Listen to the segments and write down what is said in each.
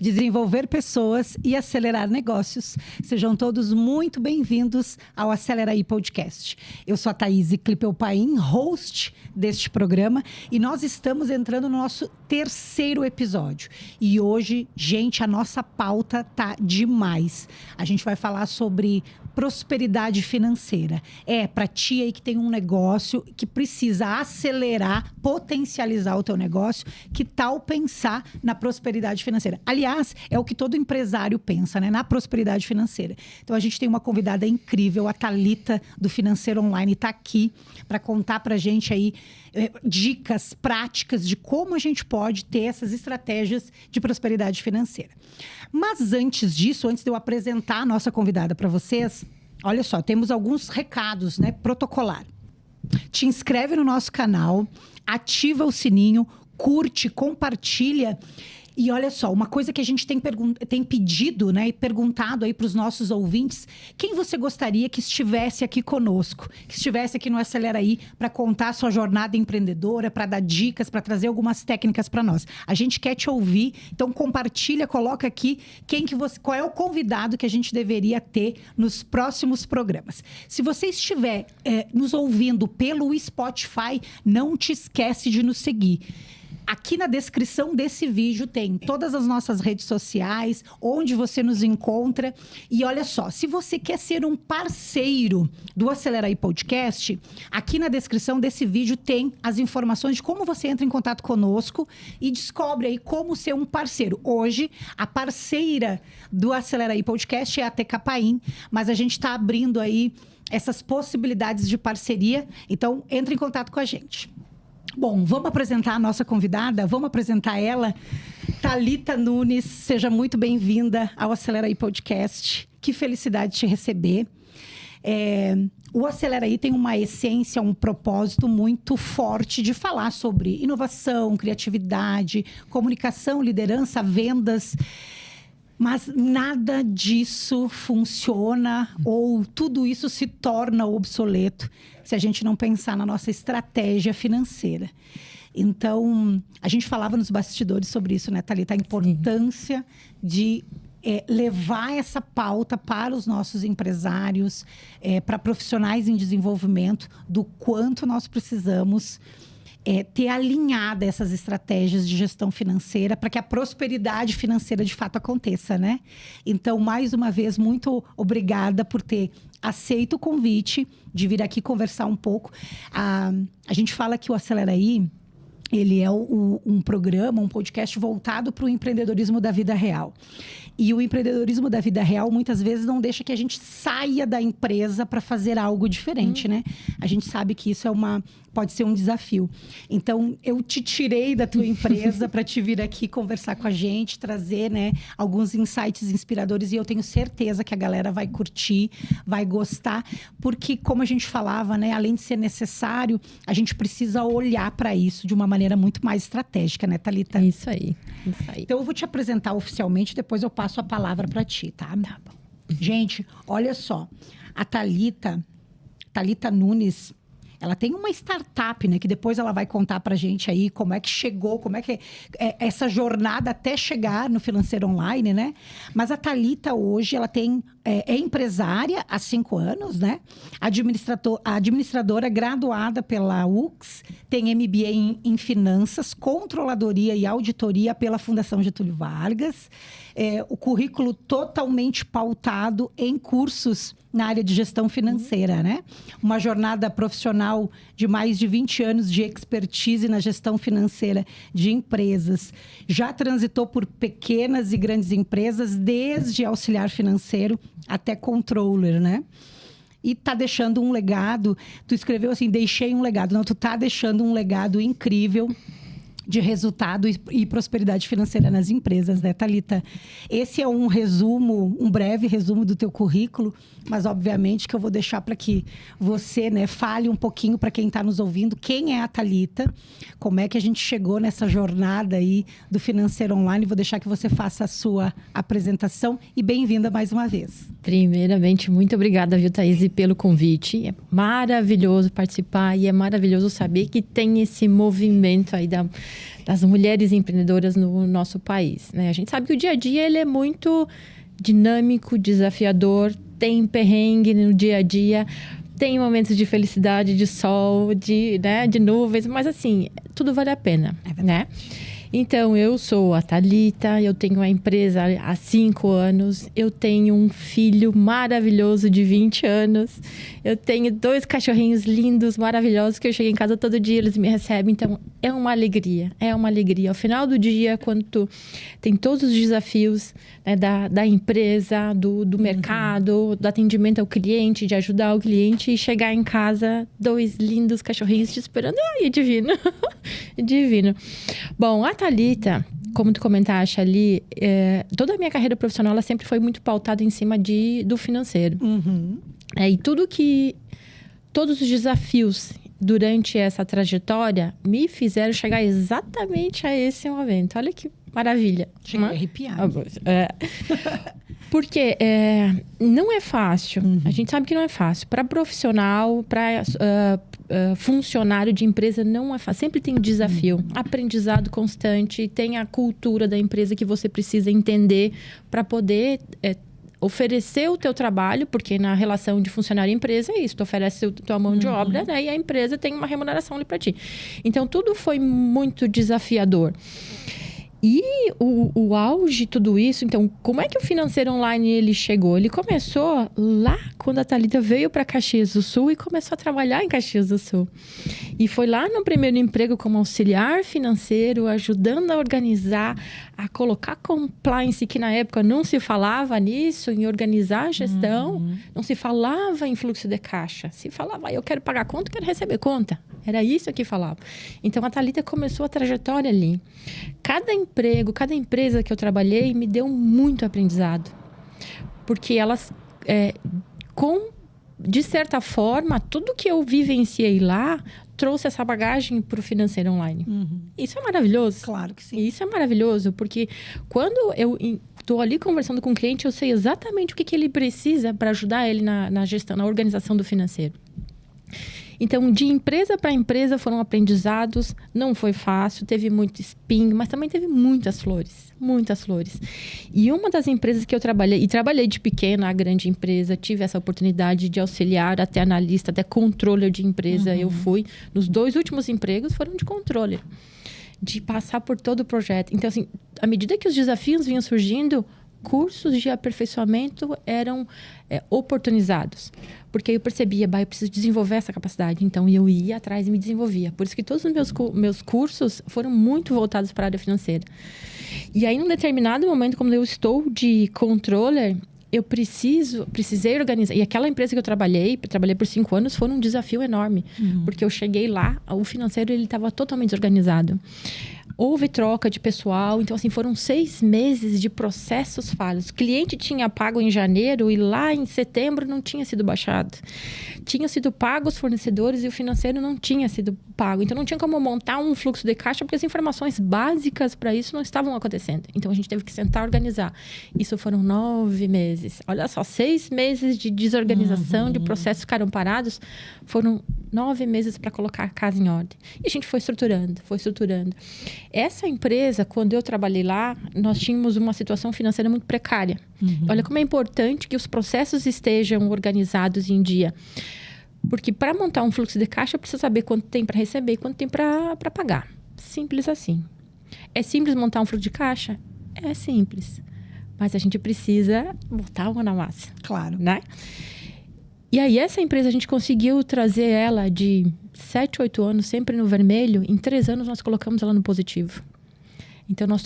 desenvolver pessoas e acelerar negócios. Sejam todos muito bem-vindos ao Acelera aí Podcast. Eu sou a Thaís Clipeupain, host deste programa, e nós estamos entrando no nosso terceiro episódio. E hoje, gente, a nossa pauta tá demais. A gente vai falar sobre prosperidade financeira. Para ti aí que tem um negócio que precisa acelerar, potencializar o teu negócio, que tal pensar na prosperidade financeira? Aliás, é o que todo empresário pensa, né? Na prosperidade financeira. Então, a gente tem uma convidada incrível, a Thalita, do Financeiro Online, está aqui para contar para a gente aí dicas práticas de como a gente pode ter essas estratégias de prosperidade financeira. Mas antes disso, antes de eu apresentar a nossa convidada para vocês, olha só, temos alguns recados, né? Protocolar. Te inscreve no nosso canal, ativa o sininho, curte, compartilha. E olha só, uma coisa que a gente tem pedido, né, e perguntado aí para os nossos ouvintes, quem você gostaria que estivesse aqui conosco, que estivesse aqui no Acelera aí para contar a sua jornada empreendedora, para dar dicas, para trazer algumas técnicas para nós. A gente quer te ouvir, então compartilha, coloca aqui qual é o convidado que a gente deveria ter nos próximos programas. Se você estiver nos ouvindo pelo Spotify, não te esquece de nos seguir. Aqui na descrição desse vídeo tem todas as nossas redes sociais, onde você nos encontra. E olha só, se você quer ser um parceiro do Acelera aí Podcast, aqui na descrição desse vídeo tem as informações de como você entra em contato conosco e descobre aí como ser um parceiro. Hoje, a parceira do Acelera aí Podcast é a TK Paim, mas a gente está abrindo aí essas possibilidades de parceria. Então, entre em contato com a gente. Bom, vamos apresentar a nossa convidada, vamos apresentar ela, Thalita Nunes. Seja muito bem-vinda ao Acelera aí Podcast. Que felicidade te receber. O Acelera aí tem uma essência, um propósito muito forte de falar sobre inovação, criatividade, comunicação, liderança, vendas. Mas nada disso funciona ou tudo isso se torna obsoleto se a gente não pensar na nossa estratégia financeira. Então, a gente falava nos bastidores sobre isso, né, Thalita? A importância de levar essa pauta para os nossos empresários, para profissionais em desenvolvimento, do quanto nós precisamos ter alinhada essas estratégias de gestão financeira para que a prosperidade financeira de fato aconteça, né? Então, mais uma vez, muito obrigada por ter aceito o convite de vir aqui conversar um pouco. A gente fala que o Acelera aí, ele é um programa, um podcast voltado para o empreendedorismo da vida real. E o empreendedorismo da vida real, muitas vezes, não deixa que a gente saia da empresa para fazer algo diferente, né? A gente sabe que isso pode ser um desafio. Então, eu te tirei da tua empresa para te vir aqui conversar com a gente, trazer, né, alguns insights inspiradores. E eu tenho certeza que a galera vai curtir, vai gostar. Porque, como a gente falava, né, além de ser necessário, a gente precisa olhar para isso de uma maneira muito mais estratégica, né, Thalita? Isso aí. Então, eu vou te apresentar oficialmente, depois eu passo a palavra para ti, tá? Tá bom. Gente, olha só. A Thalita Nunes, ela tem uma startup, né? Que depois ela vai contar pra gente aí como é que chegou, como é que é essa jornada até chegar no Financeiro Online, né? Mas a Thalita hoje, ela é empresária há 5 anos, né? Administradora graduada pela UX, tem MBA em Finanças, Controladoria e Auditoria pela Fundação Getúlio Vargas. O currículo totalmente pautado em cursos na área de gestão financeira, né? Uma jornada profissional de mais de 20 anos de expertise na gestão financeira de empresas. Já transitou por pequenas e grandes empresas, desde auxiliar financeiro até controller, né? E tá deixando um legado. Tu escreveu assim, deixei um legado. Não, tu tá deixando um legado incrível de resultado e prosperidade financeira nas empresas, né, Thalita? Esse é um resumo, um breve resumo do teu currículo, mas obviamente que eu vou deixar para que você, né, fale um pouquinho para quem está nos ouvindo, quem é a Thalita, como é que a gente chegou nessa jornada aí do Financeiro Online. Vou deixar que você faça a sua apresentação e bem-vinda mais uma vez. Primeiramente, muito obrigada, viu, Thaís, pelo convite. É maravilhoso participar e é maravilhoso saber que tem esse movimento aí das mulheres empreendedoras no nosso país, né? A gente sabe que o dia a dia ele é muito dinâmico, desafiador, tem perrengue no dia a dia, tem momentos de felicidade, de sol, de nuvens, mas assim, tudo vale a pena, né? Então, eu sou a Thalita, eu tenho uma empresa há 5 anos, eu tenho um filho maravilhoso de 20 anos, eu tenho 2 cachorrinhos lindos, maravilhosos, que eu chego em casa todo dia, eles me recebem, então é uma alegria. Ao final do dia, quando tu tem todos os desafios, né, da empresa, do mercado, do atendimento ao cliente, de ajudar o cliente e chegar em casa, 2 lindos cachorrinhos te esperando, ai, é divino, é divino. Bom, a Thalita, como tu comentaste ali, toda a minha carreira profissional ela sempre foi muito pautada em cima do financeiro. E todos os desafios durante essa trajetória me fizeram chegar exatamente a esse momento. Olha que maravilha. Cheguei a arrepiar. Porque não é fácil. A gente sabe que não é fácil. Para profissional, para funcionário de empresa, não é fácil. Sempre tem um desafio. Aprendizado constante. Tem a cultura da empresa que você precisa entender para poder oferecer o teu trabalho, porque na relação de funcionário e empresa é isso. Tu oferece a tua mão de obra, né? E a empresa tem uma remuneração ali para ti. Então, tudo foi muito desafiador. E o auge de tudo isso, então, como é que o financeiro online ele chegou? Ele começou lá quando a Thalita veio para Caxias do Sul e começou a trabalhar em Caxias do Sul. E foi lá no primeiro emprego como auxiliar financeiro, ajudando a organizar, a colocar compliance, que na época não se falava nisso, em organizar a gestão, não se falava em fluxo de caixa. Se falava, eu quero pagar conta, quero receber conta. Era isso que falava. Então, a Thalita começou a trajetória ali. Cada empresa que eu trabalhei me deu muito aprendizado. Porque elas, de certa forma, tudo que eu vivenciei lá trouxe essa bagagem para o financeiro online. Isso é maravilhoso. Claro que sim. Isso é maravilhoso, porque quando eu estou ali conversando com o cliente, eu sei exatamente o que ele precisa para ajudar ele na gestão, na organização do financeiro. Então, de empresa para empresa foram aprendizados, não foi fácil, teve muito espinho, mas também teve muitas flores, muitas flores. E uma das empresas que eu trabalhei, e trabalhei de pequena a grande empresa, tive essa oportunidade de auxiliar até analista, até controller de empresa, eu fui. Nos 2 últimos empregos foram de controller, de passar por todo o projeto. Então, assim, à medida que os desafios vinham surgindo, cursos de aperfeiçoamento eram oportunizados. Porque eu percebia, eu preciso desenvolver essa capacidade. Então, eu ia atrás e me desenvolvia. Por isso que todos os meus cursos foram muito voltados para a área financeira. E aí, num determinado momento, quando eu estou de controller, eu precisei organizar. E aquela empresa que eu trabalhei por 5 anos, foi um desafio enorme. Porque eu cheguei lá, o financeiro ele estava totalmente desorganizado. Houve troca de pessoal, então assim, foram 6 meses de processos falhos. O cliente tinha pago em janeiro e lá em setembro não tinha sido baixado. Tinham sido pagos os fornecedores e o financeiro não tinha sido pago. Então não tinha como montar um fluxo de caixa porque as informações básicas para isso não estavam acontecendo. Então a gente teve que sentar e organizar. Isso foram 9 meses. Olha só, 6 meses de desorganização, de processos ficaram parados. Foram 9 meses para colocar a casa em ordem. E a gente foi estruturando. Essa empresa, quando eu trabalhei lá, nós tínhamos uma situação financeira muito precária. Olha como é importante que os processos estejam organizados em dia. Porque para montar um fluxo de caixa, eu preciso saber quanto tem para receber e quanto tem para pagar. Simples assim. É simples montar um fluxo de caixa? É simples. Mas a gente precisa botar a mão na massa. Claro. Né? E aí, essa empresa, a gente conseguiu trazer ela de 7, 8 anos, sempre no vermelho. Em 3 anos, nós colocamos ela no positivo. Então, nós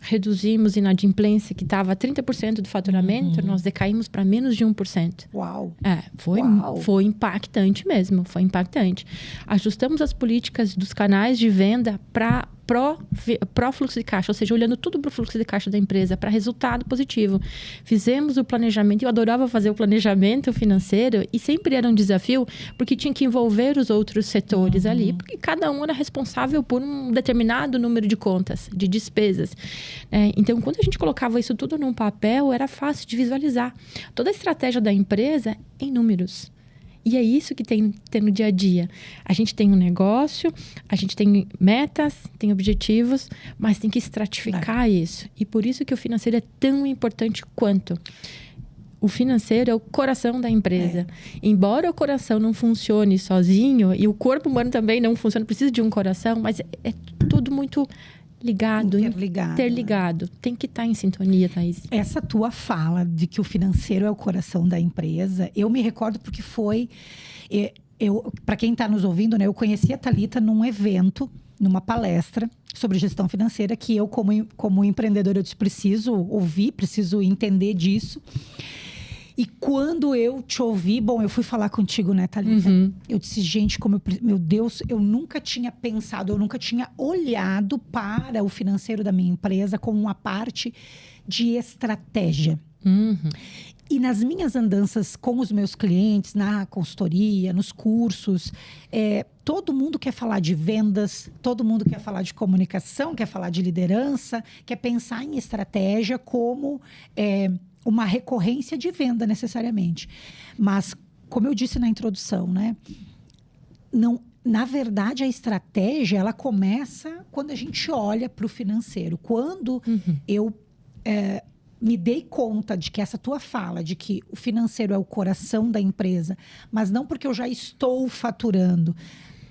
reduzimos inadimplência, que estava 30% do faturamento, nós decaímos para menos de 1%. Uau! Foi impactante mesmo, foi impactante. Ajustamos as políticas dos canais de venda para pró-fluxo de caixa, ou seja, olhando tudo para o fluxo de caixa da empresa, para resultado positivo. Fizemos o planejamento, eu adorava fazer o planejamento financeiro e sempre era um desafio, porque tinha que envolver os outros setores ali, porque cada um era responsável por um determinado número de contas, de despesas. Então, quando a gente colocava isso tudo num papel, era fácil de visualizar. Toda a estratégia da empresa em números. E é isso que tem no dia a dia. A gente tem um negócio, a gente tem metas, tem objetivos, mas tem que estratificar isso. E por isso que o financeiro é tão importante quanto. O financeiro é o coração da empresa. Embora o coração não funcione sozinho, e o corpo humano também não funciona, precisa de um coração, mas é tudo muito ligado, interligado. Tem que estar em sintonia, Thaís. Essa tua fala de que o financeiro é o coração da empresa, eu me recordo porque foi... Para quem está nos ouvindo, né, eu conheci a Thalita num evento, numa palestra sobre gestão financeira, que eu, como empreendedora, eu disse, preciso ouvir, preciso entender disso. E quando eu te ouvi, bom, eu fui falar contigo, né, Thalita? Eu disse, gente, meu Deus, eu nunca tinha pensado, eu nunca tinha olhado para o financeiro da minha empresa como uma parte de estratégia. E nas minhas andanças com os meus clientes, na consultoria, nos cursos, todo mundo quer falar de vendas, todo mundo quer falar de comunicação, quer falar de liderança, quer pensar em estratégia como uma recorrência de venda, necessariamente. Mas, como eu disse na introdução, né? Não, na verdade, a estratégia, ela começa quando a gente olha para o financeiro. Quando eu... me dei conta de que essa tua fala, de que o financeiro é o coração da empresa, mas não porque eu já estou faturando,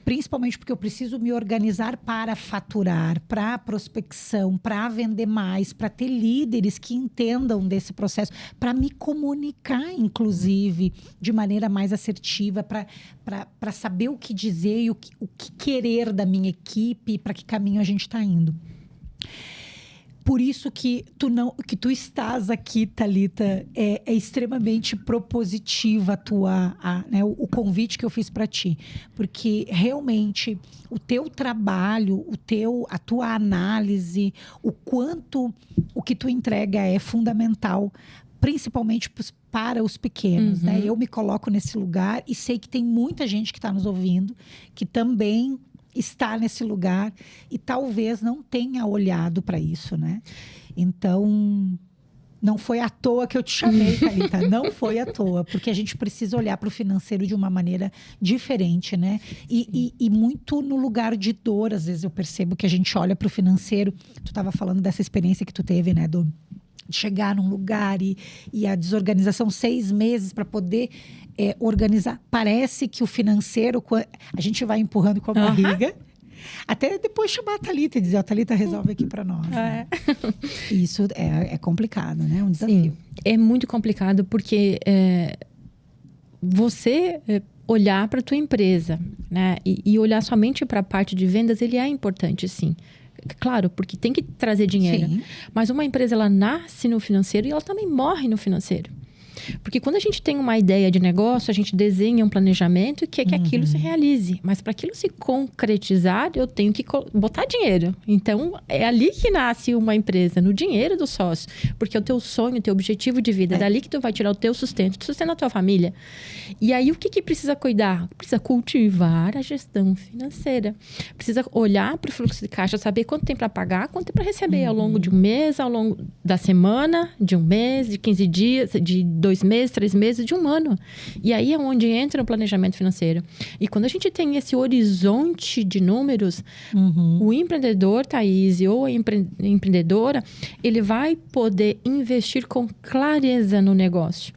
principalmente porque eu preciso me organizar para faturar, para prospecção, para vender mais, para ter líderes que entendam desse processo, para me comunicar, inclusive, de maneira mais assertiva, para saber o que dizer e o que querer da minha equipe, para que caminho a gente está indo. Por isso que tu estás aqui, Thalita, é extremamente propositiva né, o convite que eu fiz para ti. Porque realmente o teu trabalho, a tua análise, o que tu entrega é fundamental, principalmente para os pequenos. Né? Eu me coloco nesse lugar e sei que tem muita gente que está nos ouvindo, que também está nesse lugar e talvez não tenha olhado para isso, né? Então, não foi à toa que eu te chamei, Thalita. Não foi à toa, porque a gente precisa olhar para o financeiro de uma maneira diferente, né? E muito no lugar de dor, às vezes eu percebo que a gente olha para o financeiro. Tu estava falando dessa experiência que tu teve, né? De chegar num lugar e a desorganização, 6 meses para poder organizar. Parece que o financeiro, a gente vai empurrando com a barriga, até depois chamar a Thalita e dizer, Thalita, resolve aqui para nós. Né? Isso é complicado, né? Um desafio. Sim, é muito complicado porque você olhar para a tua empresa, né? E olhar somente para a parte de vendas, ele é importante, sim. Claro, porque tem que trazer dinheiro. Sim. Mas uma empresa, ela nasce no financeiro e ela também morre no financeiro. Porque quando a gente tem uma ideia de negócio, a gente desenha um planejamento e quer que aquilo se realize. Mas para aquilo se concretizar, eu tenho que botar dinheiro. Então, é ali que nasce uma empresa, no dinheiro do sócio. Porque é o teu sonho, o teu objetivo de vida. É dali que tu vai tirar o teu sustento, tu sustenta a tua família. E aí, o que precisa cuidar? Precisa cultivar a gestão financeira. Precisa olhar para o fluxo de caixa, saber quanto tem para pagar, quanto tem para receber ao longo de um mês, ao longo da semana, de um mês, de 15 dias, de 2 meses, 3 meses, de um ano. E aí é onde entra o planejamento financeiro. E quando a gente tem esse horizonte de números, o empreendedor, Thaís, ou a empreendedora, ele vai poder investir com clareza no negócio.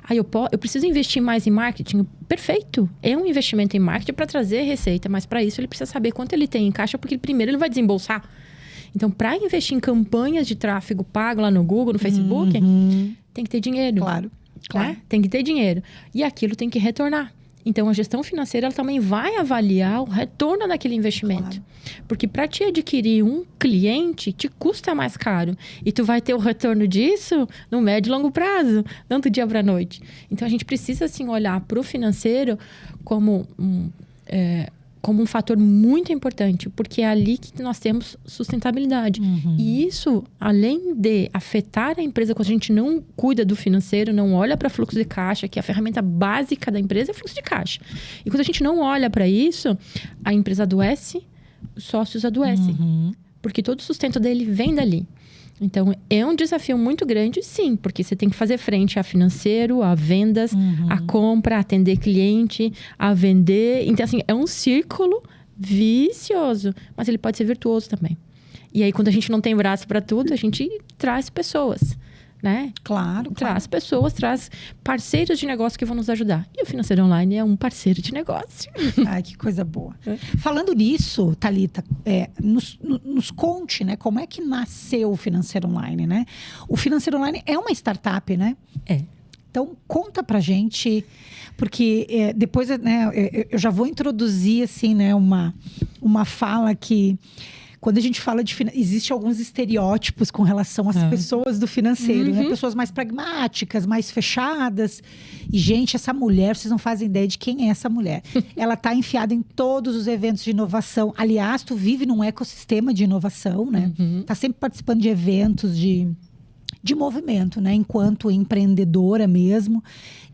Aí eu preciso investir mais em marketing? Perfeito. É um investimento em marketing para trazer receita, mas para isso ele precisa saber quanto ele tem em caixa, porque primeiro ele vai desembolsar. Então, para investir em campanhas de tráfego pago lá no Google, no Facebook, tem que ter dinheiro. Claro. Né? Tem que ter dinheiro. E aquilo tem que retornar. Então, a gestão financeira ela também vai avaliar o retorno daquele investimento. Claro. Porque para te adquirir um cliente, te custa mais caro. E tu vai ter o retorno disso no médio e longo prazo, não do dia para a noite. Então, a gente precisa, assim, olhar para o financeiro como um fator muito importante, porque é ali que nós temos sustentabilidade. E isso, além de afetar a empresa, quando a gente não cuida do financeiro, não olha para fluxo de caixa, que é a ferramenta básica da empresa é fluxo de caixa. E quando a gente não olha para isso, a empresa adoece, os sócios adoecem. Porque todo o sustento dele vem dali. Então, é um desafio muito grande, sim, porque você tem que fazer frente a financeiro, a vendas, a compra, a atender cliente, a vender. Então, assim, é um círculo vicioso, mas ele pode ser virtuoso também. E aí, quando a gente não tem braço para tudo, a gente traz pessoas, né? Claro. Traz pessoas, traz parceiros de negócio que vão nos ajudar. E o Financeiro Online é um parceiro de negócio. Ai, que coisa boa. Falando nisso, Thalita, nos conte, né? Como é que nasceu o Financeiro Online, né? O Financeiro Online é uma startup, né? É. Então, conta pra gente, porque depois, né, eu já vou introduzir, assim, né, uma fala que... Quando a gente fala de finanças, existem alguns estereótipos com relação às pessoas do financeiro, né? Pessoas mais pragmáticas, mais fechadas. E, gente, essa mulher, vocês não fazem ideia de quem é essa mulher. Ela está enfiada em todos os eventos de inovação. Aliás, tu vive num ecossistema de inovação, né? Tá sempre participando de eventos de movimento, né? Enquanto empreendedora mesmo.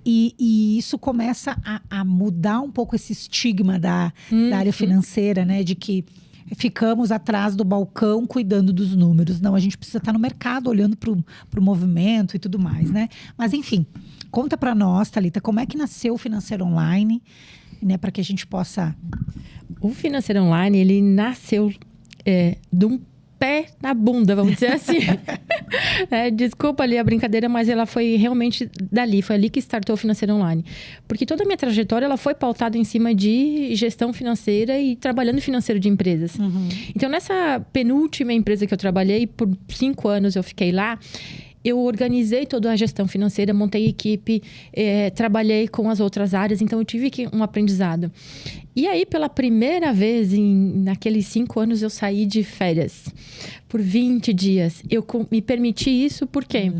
E isso começa a mudar um pouco esse estigma da área financeira, né? De que ficamos atrás do balcão cuidando dos números. Não, a gente precisa estar no mercado olhando para o movimento e tudo mais, né? Mas, enfim, conta para nós, Thalita, como é que nasceu o Financeiro Online, né? Para que a gente possa... O Financeiro Online, ele nasceu de um pé na bunda, vamos dizer assim. Desculpa ali a brincadeira, mas ela foi realmente dali. Foi ali que startou o Financeiro Online. Porque toda a minha trajetória, ela foi pautada em cima de gestão financeira e trabalhando financeiro de empresas. Então, nessa penúltima empresa que eu trabalhei, por 5 anos eu fiquei lá, eu organizei toda a gestão financeira, montei equipe, trabalhei com as outras áreas, então eu tive um aprendizado. E aí, pela primeira vez, naqueles 5 anos, eu saí de férias por 20 dias. Eu me permiti isso por quê?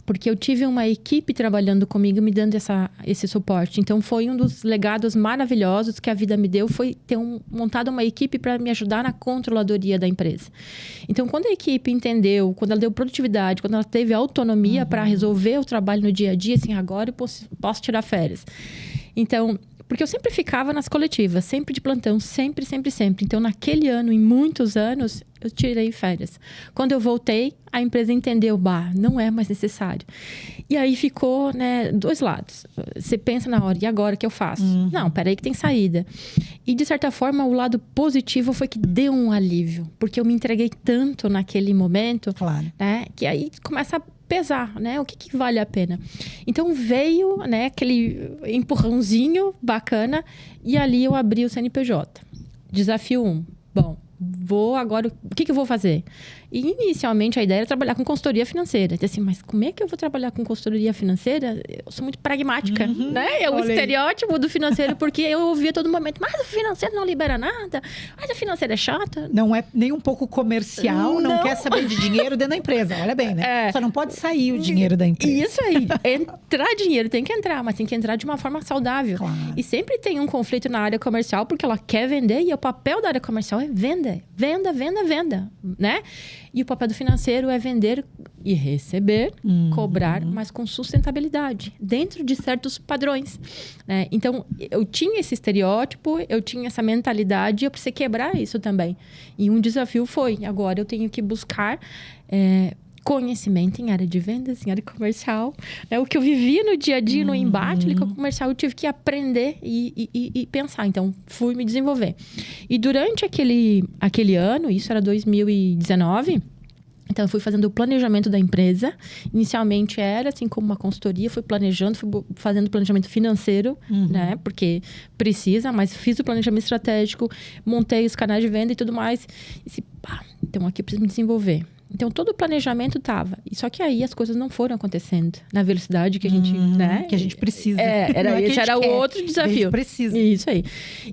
Porque eu tive uma equipe trabalhando comigo, me dando esse suporte. Então, foi um dos legados maravilhosos que a vida me deu, foi ter montado uma equipe para me ajudar na controladoria da empresa. Então, quando a equipe entendeu, quando ela deu produtividade, quando ela teve autonomia para resolver o trabalho no dia a dia, assim, agora eu posso tirar férias. Então... Porque eu sempre ficava nas coletivas, sempre de plantão, sempre. Então, naquele ano, em muitos anos, eu tirei férias. Quando eu voltei, a empresa entendeu, não é mais necessário. E aí ficou, né, 2 lados. Você pensa na hora, e agora o que eu faço? Não, peraí que tem saída. E, de certa forma, o lado positivo foi que deu um alívio. Porque eu me entreguei tanto naquele momento, claro, né, que aí começa a pesar, né? O que vale a pena? Então, veio, né, aquele empurrãozinho bacana e ali eu abri o CNPJ. Desafio 1. Bom, vou agora... O que eu vou fazer? E, inicialmente, a ideia era trabalhar com consultoria financeira. Então, assim, mas como é que eu vou trabalhar com consultoria financeira? Eu sou muito pragmática, né? É o estereótipo do financeiro, porque eu ouvia a todo momento, mas o financeiro não libera nada, mas a financeira é chata. Não é nem um pouco comercial, não quer saber de dinheiro dentro da empresa, olha bem, né? Só não pode sair o dinheiro da empresa. Isso aí. Entrar dinheiro tem que entrar, mas tem que entrar de uma forma saudável. Claro. E sempre tem um conflito na área comercial, porque ela quer vender e o papel da área comercial é venda, né? E o papel do financeiro é vender e receber, cobrar, mas com sustentabilidade, dentro de certos padrões, né? Então, eu tinha esse estereótipo, eu tinha essa mentalidade e eu precisei quebrar isso também. E um desafio foi, agora eu tenho que buscar... conhecimento em área de vendas, em área comercial. O que eu vivia no dia a dia, no embate com o comercial, eu tive que aprender e pensar. Então, fui me desenvolver. E durante aquele ano, isso era 2019... Então, eu fui fazendo o planejamento da empresa. Inicialmente era, assim, como uma consultoria. Fui planejando, fui fazendo planejamento financeiro, né? Porque precisa, mas fiz o planejamento estratégico. Montei os canais de venda e tudo mais. E disse, então aqui eu preciso me desenvolver. Então, todo o planejamento estava. Só que aí as coisas não foram acontecendo na velocidade que a gente, né? Que a gente precisa. Esse era o outro desafio. A gente precisa. Isso aí.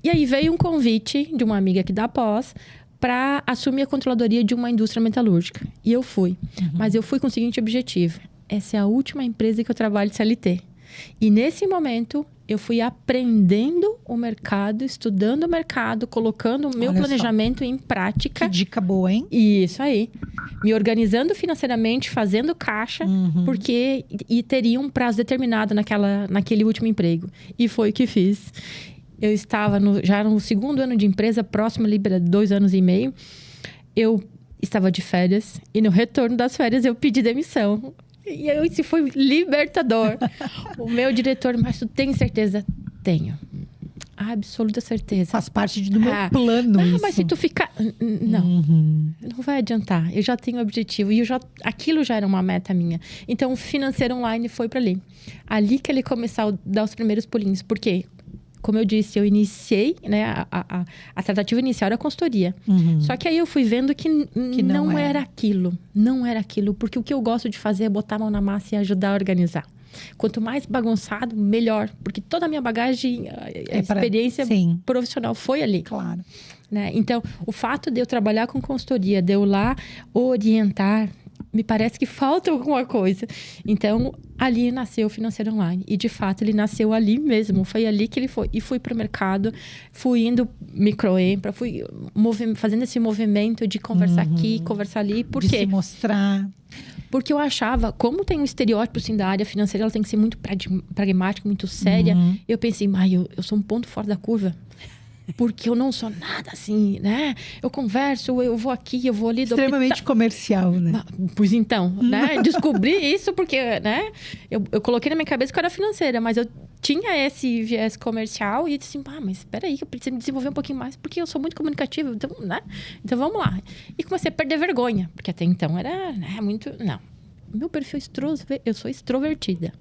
E aí veio um convite de uma amiga aqui da Pós para assumir a controladoria de uma indústria metalúrgica. E eu fui. Mas eu fui com o seguinte objetivo. Essa é a última empresa que eu trabalho de CLT. E nesse momento, eu fui aprendendo o mercado, estudando o mercado, colocando o meu planejamento em prática. Que dica boa, hein? Isso aí. Me organizando financeiramente, fazendo caixa, porque teria um prazo determinado naquele último emprego. E foi o que fiz. Eu estava já no 2º ano de empresa, próximo ali para 2 anos e meio. Eu estava de férias e no retorno das férias eu pedi demissão. E aí isso foi libertador. O meu diretor, mas tu tem certeza? Tenho. Absoluta certeza. Faz parte do meu plano não, isso. Mas se tu ficar... Não, não vai adiantar. Eu já tenho objetivo. E aquilo já era uma meta minha. Então, o financeiro online foi para ali. Ali que ele começou a dar os primeiros pulinhos. Por quê? Como eu disse, eu iniciei, né? A tratativa inicial era a consultoria. Só que aí eu fui vendo que não era aquilo. Não era aquilo. Porque o que eu gosto de fazer é botar a mão na massa e ajudar a organizar. Quanto mais bagunçado, melhor. Porque toda a minha bagagem, a experiência profissional foi ali. Claro. Né? Então, o fato de eu trabalhar com consultoria, de eu lá orientar, me parece que falta alguma coisa. Então, ali nasceu o Financeiro Online. E, de fato, ele nasceu ali mesmo. Foi ali que ele foi. E fui para o mercado, fui indo microempra, fui fazendo esse movimento de conversar aqui, conversar ali. Por quê? De se mostrar. Porque eu achava, como tem um estereótipo assim, da área financeira, ela tem que ser muito pragmática, muito séria. Eu pensei, eu sou um ponto fora da curva. Porque eu não sou nada assim, né? Eu converso, eu vou aqui, eu vou ali. Extremamente comercial, né? Pois então, né? Descobri isso porque, né? Eu coloquei na minha cabeça que eu era financeira, mas eu tinha esse viés comercial e disse assim, mas espera aí, que eu preciso me desenvolver um pouquinho mais, porque eu sou muito comunicativa, então, né? Então, vamos lá. E comecei a perder vergonha, porque até então era, né, muito... Não, meu perfil eu sou extrovertida.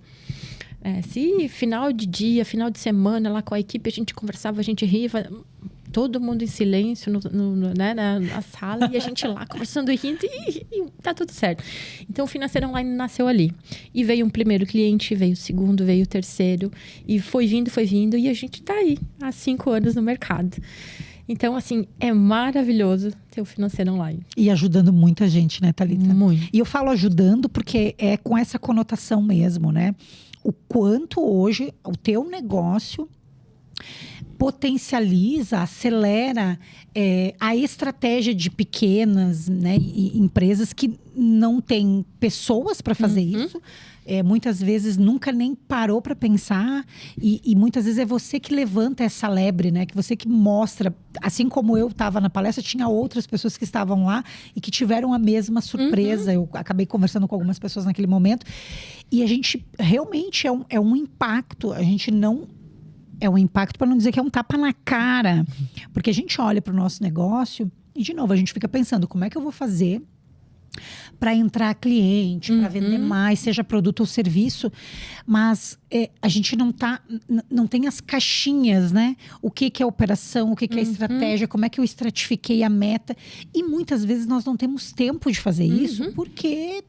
Se final de dia, final de semana, lá com a equipe, a gente conversava, a gente ria, todo mundo em silêncio né, na sala, e a gente lá conversando e rindo, e tá tudo certo. Então, o Financeiro Online nasceu ali. E veio um primeiro cliente, veio o segundo, veio o terceiro, e foi vindo, e a gente tá aí, há 5 anos no mercado. Então, assim, é maravilhoso ter o Financeiro Online. E ajudando muita gente, né, Thalita? Muito. E eu falo ajudando porque é com essa conotação mesmo, né? O quanto hoje o teu negócio potencializa, acelera a estratégia de pequenas, né, empresas que não têm pessoas para fazer isso. Muitas vezes nunca nem parou para pensar e muitas vezes é você que levanta essa lebre, né? Que você que mostra, assim como eu estava na palestra, tinha outras pessoas que estavam lá e que tiveram a mesma surpresa. Eu acabei conversando com algumas pessoas naquele momento e a gente realmente é um impacto. A gente não é um impacto, para não dizer que é um tapa na cara, porque a gente olha para o nosso negócio e de novo a gente fica pensando como é que eu vou fazer para entrar cliente, para vender mais, seja produto ou serviço, mas a gente não tem as caixinhas, né? O que é operação, o que é estratégia, como é que eu estratifiquei a meta, e muitas vezes nós não temos tempo de fazer isso, porque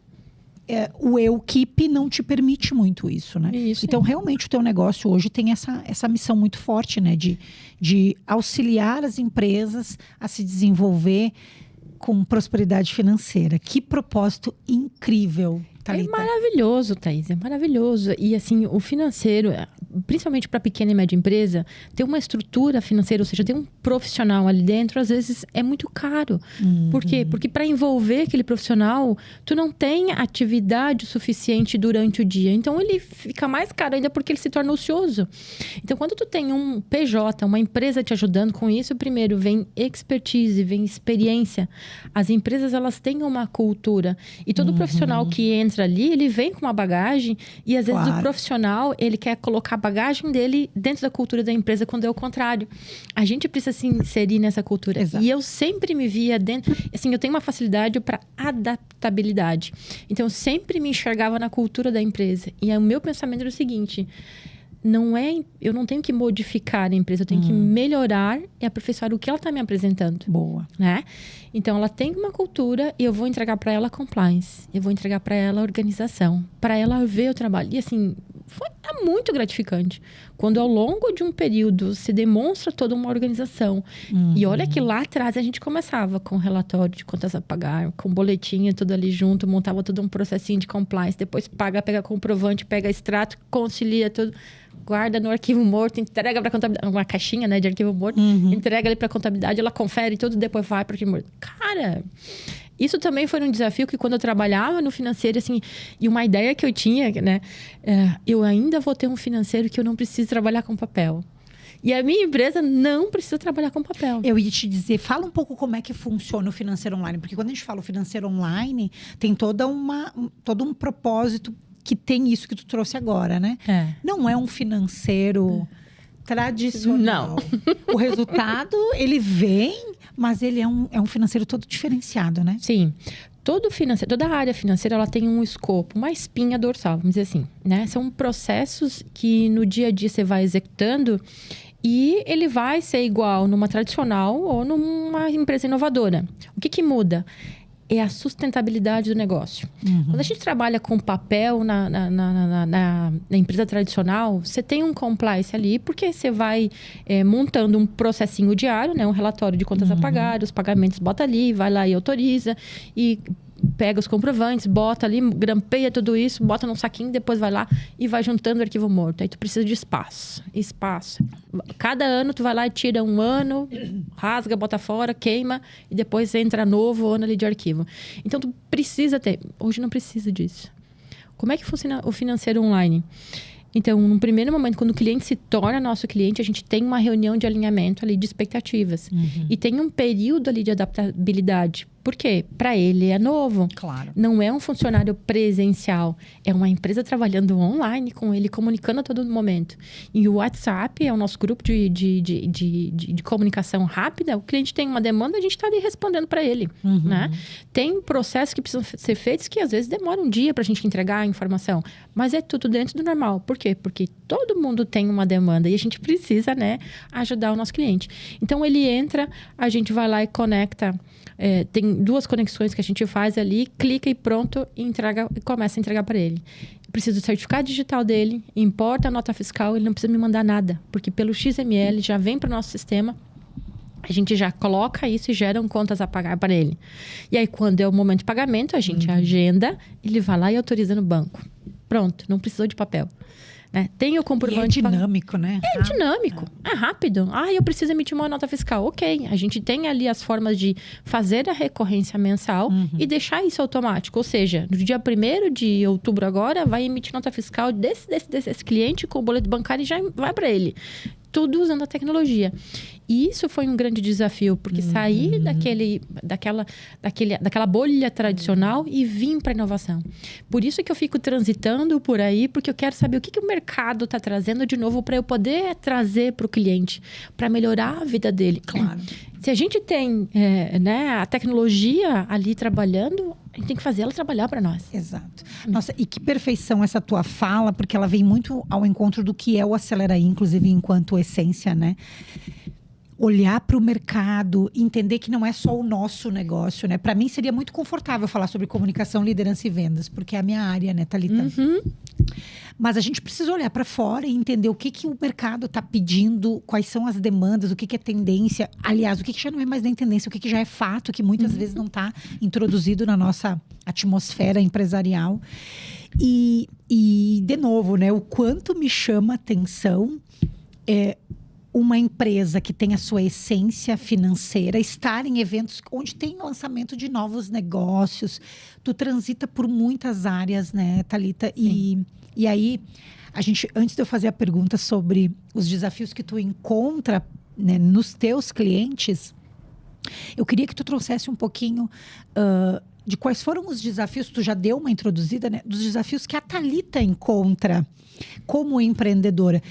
o eu-keep não te permite muito isso, né? Isso. Então, realmente, o teu negócio hoje tem essa missão muito forte, né? De auxiliar as empresas a se desenvolver com prosperidade financeira. Que propósito incrível, Thalita. É maravilhoso, Thaís, é maravilhoso. E assim, o financeiro, principalmente para pequena e média empresa, ter uma estrutura financeira, ou seja, ter um profissional ali dentro, às vezes é muito caro. Por quê? Porque para envolver aquele profissional, tu não tem atividade suficiente durante o dia. Então, ele fica mais caro ainda porque ele se torna ocioso. Então, quando tu tem um PJ, uma empresa te ajudando com isso, primeiro vem expertise, vem experiência. As empresas, elas têm uma cultura. E todo profissional que entra ali, ele vem com uma bagagem e às vezes o profissional, ele quer colocar a bagagem dele dentro da cultura da empresa, quando é o contrário. A gente precisa se inserir nessa cultura. Exato. E eu sempre me via dentro... Assim, eu tenho uma facilidade para adaptabilidade. Então, eu sempre me enxergava na cultura da empresa. E o meu pensamento era o seguinte... eu não tenho que modificar a empresa, eu tenho que melhorar e aperfeiçoar o que ela está me apresentando. Boa. Né? Então, ela tem uma cultura e eu vou entregar para ela compliance. Eu vou entregar para ela organização. Para ela ver o trabalho. E assim, é muito gratificante. Quando ao longo de um período se demonstra toda uma organização. E olha que lá atrás a gente começava com relatório de contas a pagar, com boletinha tudo ali junto, montava todo um processinho de compliance. Depois pega comprovante, pega extrato, concilia tudo. Guarda no arquivo morto, entrega para contabilidade, uma caixinha, né, de arquivo morto, entrega ali para contabilidade, ela confere tudo, depois vai para o arquivo morto. Cara, isso também foi um desafio que quando eu trabalhava no financeiro, assim, e uma ideia que eu tinha, né, eu ainda vou ter um financeiro que eu não preciso trabalhar com papel. E a minha empresa não precisa trabalhar com papel. Eu ia te dizer, fala um pouco como é que funciona o financeiro online. Porque quando a gente fala o financeiro online, tem todo um propósito que tem isso que tu trouxe agora, né? Não é um financeiro tradicional. Não. O resultado, ele vem, mas ele é um financeiro todo diferenciado, né? Sim. Toda a área financeira, ela tem um escopo, uma espinha dorsal, vamos dizer assim, né? São processos que no dia a dia você vai executando e ele vai ser igual numa tradicional ou numa empresa inovadora. O que muda? É a sustentabilidade do negócio. Quando a gente trabalha com papel na empresa tradicional, você tem um compliance ali, porque você vai montando um processinho diário, né? Um relatório de contas a pagar, os pagamentos bota ali, vai lá e autoriza, e pega os comprovantes, bota ali, grampeia tudo isso, bota num saquinho, depois vai lá e vai juntando o arquivo morto. Aí tu precisa de espaço. Cada ano tu vai lá e tira um ano, rasga, bota fora, queima e depois entra novo ano ali de arquivo. Então tu precisa ter. Hoje não precisa disso. Como é que funciona o financeiro online? Então, no primeiro momento, quando o cliente se torna nosso cliente, a gente tem uma reunião de alinhamento ali de expectativas. E tem um período ali de adaptabilidade. Por quê? Para ele é novo. Claro. Não é um funcionário presencial. É uma empresa trabalhando online com ele, comunicando a todo momento. E o WhatsApp é o nosso grupo de comunicação rápida. O cliente tem uma demanda, a gente está ali respondendo para ele. Né? Tem processos que precisam ser feitos que às vezes demoram um dia para a gente entregar a informação. Mas é tudo dentro do normal. Por quê? Porque todo mundo tem uma demanda e a gente precisa, né, ajudar o nosso cliente. Então, ele entra, a gente vai lá e conecta. Tem 2 conexões que a gente faz ali, clica e pronto, e começa a entregar para ele. Preciso do certificado digital dele, importa a nota fiscal, ele não precisa me mandar nada, porque pelo XML já vem para o nosso sistema, a gente já coloca isso e geram contas a pagar para ele. E aí, quando é o momento de pagamento, a gente agenda, ele vai lá e autoriza no banco. Pronto, não precisou de papel. Né? Tem o comprovante. E é dinâmico, né? É dinâmico, é rápido. Eu preciso emitir uma nota fiscal. Ok, a gente tem ali as formas de fazer a recorrência mensal e deixar isso automático. Ou seja, no dia 1º de outubro agora, vai emitir nota fiscal desse cliente com o boleto bancário e já vai para ele. Tudo usando a tecnologia. E isso foi um grande desafio, porque sair daquela bolha tradicional e vir para a inovação. Por isso que eu fico transitando por aí, porque eu quero saber o que o mercado está trazendo de novo para eu poder trazer para o cliente, para melhorar a vida dele. Claro. Se a gente tem a tecnologia ali trabalhando, a gente tem que fazer ela trabalhar para nós. Exato. Nossa, e que perfeição essa tua fala, porque ela vem muito ao encontro do que é o Acelera aí, inclusive enquanto essência, né? Olhar para o mercado, entender que não é só o nosso negócio, né? Para mim seria muito confortável falar sobre comunicação, liderança e vendas, porque é a minha área, né, Thalita? Mas a gente precisa olhar para fora e entender o que o mercado está pedindo, quais são as demandas, o que é tendência. Aliás, o que já não é mais nem tendência, o que já é fato, que muitas vezes não está introduzido na nossa atmosfera empresarial. E, de novo, né, o quanto me chama atenção uma empresa que tem a sua essência financeira estar em eventos onde tem lançamento de novos negócios. Tu transita por muitas áreas, né, Thalita? E aí, antes de eu fazer a pergunta sobre os desafios que tu encontra, né, nos teus clientes, eu queria que tu trouxesse um pouquinho de quais foram os desafios, tu já deu uma introduzida, né, dos desafios que a Thalita encontra como empreendedora.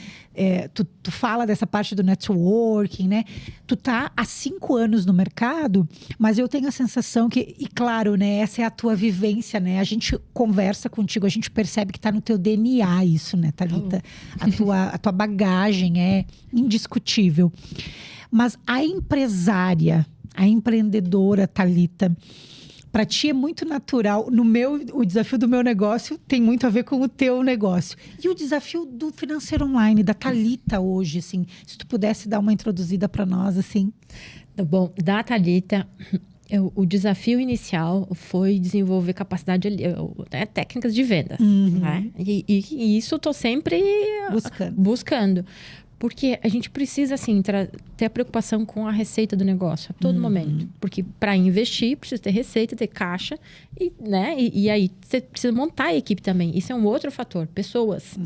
Tu fala dessa parte do networking, né? Tu tá há 5 anos no mercado, mas eu tenho a sensação que, e claro, né, essa é a tua vivência, né? A gente conversa contigo, a gente percebe que tá no teu DNA isso, né, Thalita? A tua bagagem é indiscutível. Mas a empresária, a empreendedora, Thalita, para ti é muito natural. O desafio do meu negócio tem muito a ver com o teu negócio. E o desafio do financeiro online, da Thalita hoje, assim, se tu pudesse dar uma introduzida para nós, assim. Bom, da Thalita, o desafio inicial foi desenvolver capacidade, técnicas de vendas. Né? E isso eu estou sempre buscando. Porque a gente precisa, assim, ter a preocupação com a receita do negócio a todo momento. Porque para investir, precisa ter receita, ter caixa. E aí, você precisa montar a equipe também. Isso é um outro fator. Pessoas.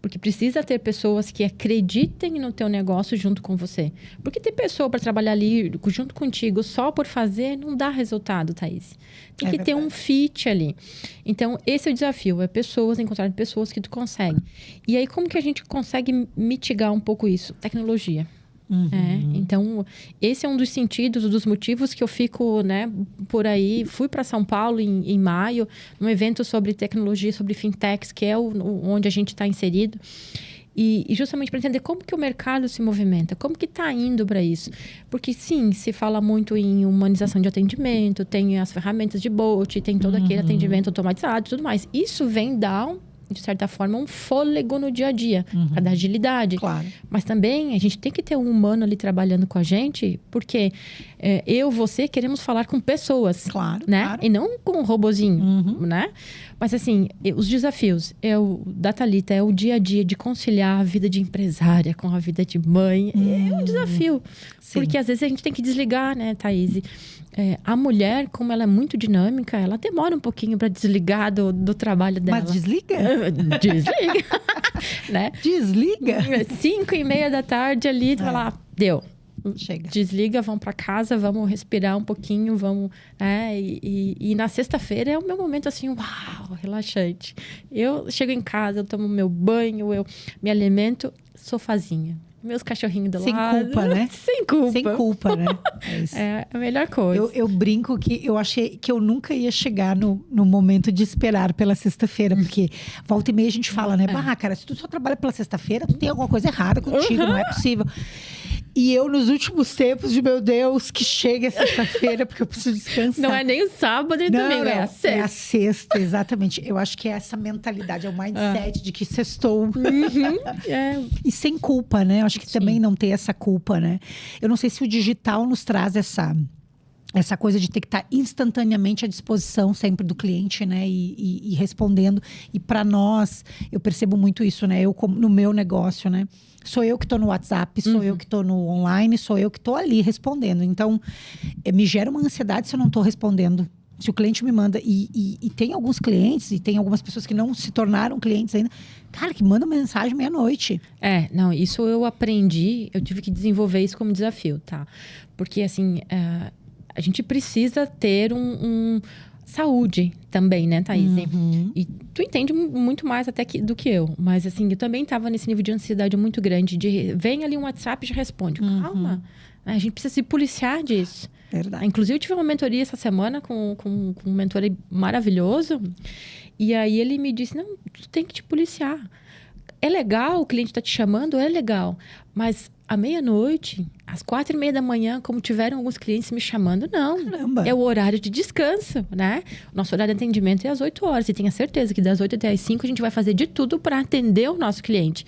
Porque precisa ter pessoas que acreditem no teu negócio junto com você. Porque ter pessoa para trabalhar ali junto contigo só por fazer não dá resultado, Thaís. Tem que ter um fit ali. Então, esse é o desafio. É encontrar pessoas que tu consegue. E aí, como que a gente consegue mitigar um pouco isso? Tecnologia. Então, esse é um dos sentidos, dos motivos que eu fico, né, por aí. Fui para São Paulo em maio, num evento sobre tecnologia, sobre fintechs, que é onde a gente está inserido. E justamente para entender como que o mercado se movimenta, como que está indo para isso. Porque, sim, se fala muito em humanização de atendimento, tem as ferramentas de bot, tem todo aquele atendimento automatizado e tudo mais. Isso vem dar de certa forma, um fôlego no dia a dia, para dar agilidade. Claro. Mas também a gente tem que ter um humano ali trabalhando com a gente, porque você queremos falar com pessoas, claro, né? Claro. E não com um robozinho, né? Mas assim, os desafios da Thalita é o dia a dia de conciliar a vida de empresária com a vida de mãe. É um desafio. Sim. Porque às vezes a gente tem que desligar, né, Thaís? A mulher, como ela é muito dinâmica, ela demora um pouquinho para desligar do trabalho dela. Mas desliga? Desliga. Né? Desliga? 5:30 da tarde ali, tu vai lá, deu. Chega. Desliga, vamos para casa, vamos respirar um pouquinho, vamos... E na sexta-feira é o meu momento assim, uau, relaxante. Eu chego em casa, eu tomo meu banho, eu me alimento, sofazinha. Meus cachorrinhos do lado. Sem culpa, né? Sem culpa. Sem culpa, né? É isso. É a melhor coisa. Eu brinco que eu achei que eu nunca ia chegar no momento de esperar pela sexta-feira. Porque volta e meia a gente fala, né? Cara, se tu só trabalha pela sexta-feira, tu tem alguma coisa errada contigo, não é possível. E eu, nos últimos tempos, meu Deus, que chegue a sexta-feira, porque eu preciso descansar. Não é nem o sábado e domingo, é a sexta. É a sexta, exatamente. Eu acho que é essa mentalidade, é o mindset de que sextou. E sem culpa, né? Eu acho que também não ter essa culpa, né? Eu não sei se o digital nos traz essa coisa de ter que estar instantaneamente à disposição sempre do cliente, né? E respondendo. E para nós, eu percebo muito isso, né? No meu negócio, né? Sou eu que estou no WhatsApp, sou eu que estou no online, sou eu que estou ali respondendo. Então, me gera uma ansiedade se eu não estou respondendo. Se o cliente me manda... E tem alguns clientes, e tem algumas pessoas que não se tornaram clientes ainda, cara, que mandam mensagem meia-noite. Não, isso eu aprendi, eu tive que desenvolver isso como desafio, tá? Porque, assim, a gente precisa ter saúde também, né, Thaís? E tu entende muito mais até do que eu. Mas, assim, eu também estava nesse nível de ansiedade muito grande. Vem ali um WhatsApp e já responde. Calma, a gente precisa se policiar disso. Verdade. Inclusive, eu tive uma mentoria essa semana com um mentor maravilhoso. E aí, ele me disse, não, tu tem que te policiar. É legal, o cliente está te chamando, é legal. Mas à meia-noite, às 4:30 da manhã, como tiveram alguns clientes me chamando, não. Caramba. É o horário de descanso, né? Nosso horário de atendimento é às 8 horas. E tenha certeza que das 8 até às 5 a gente vai fazer de tudo para atender o nosso cliente.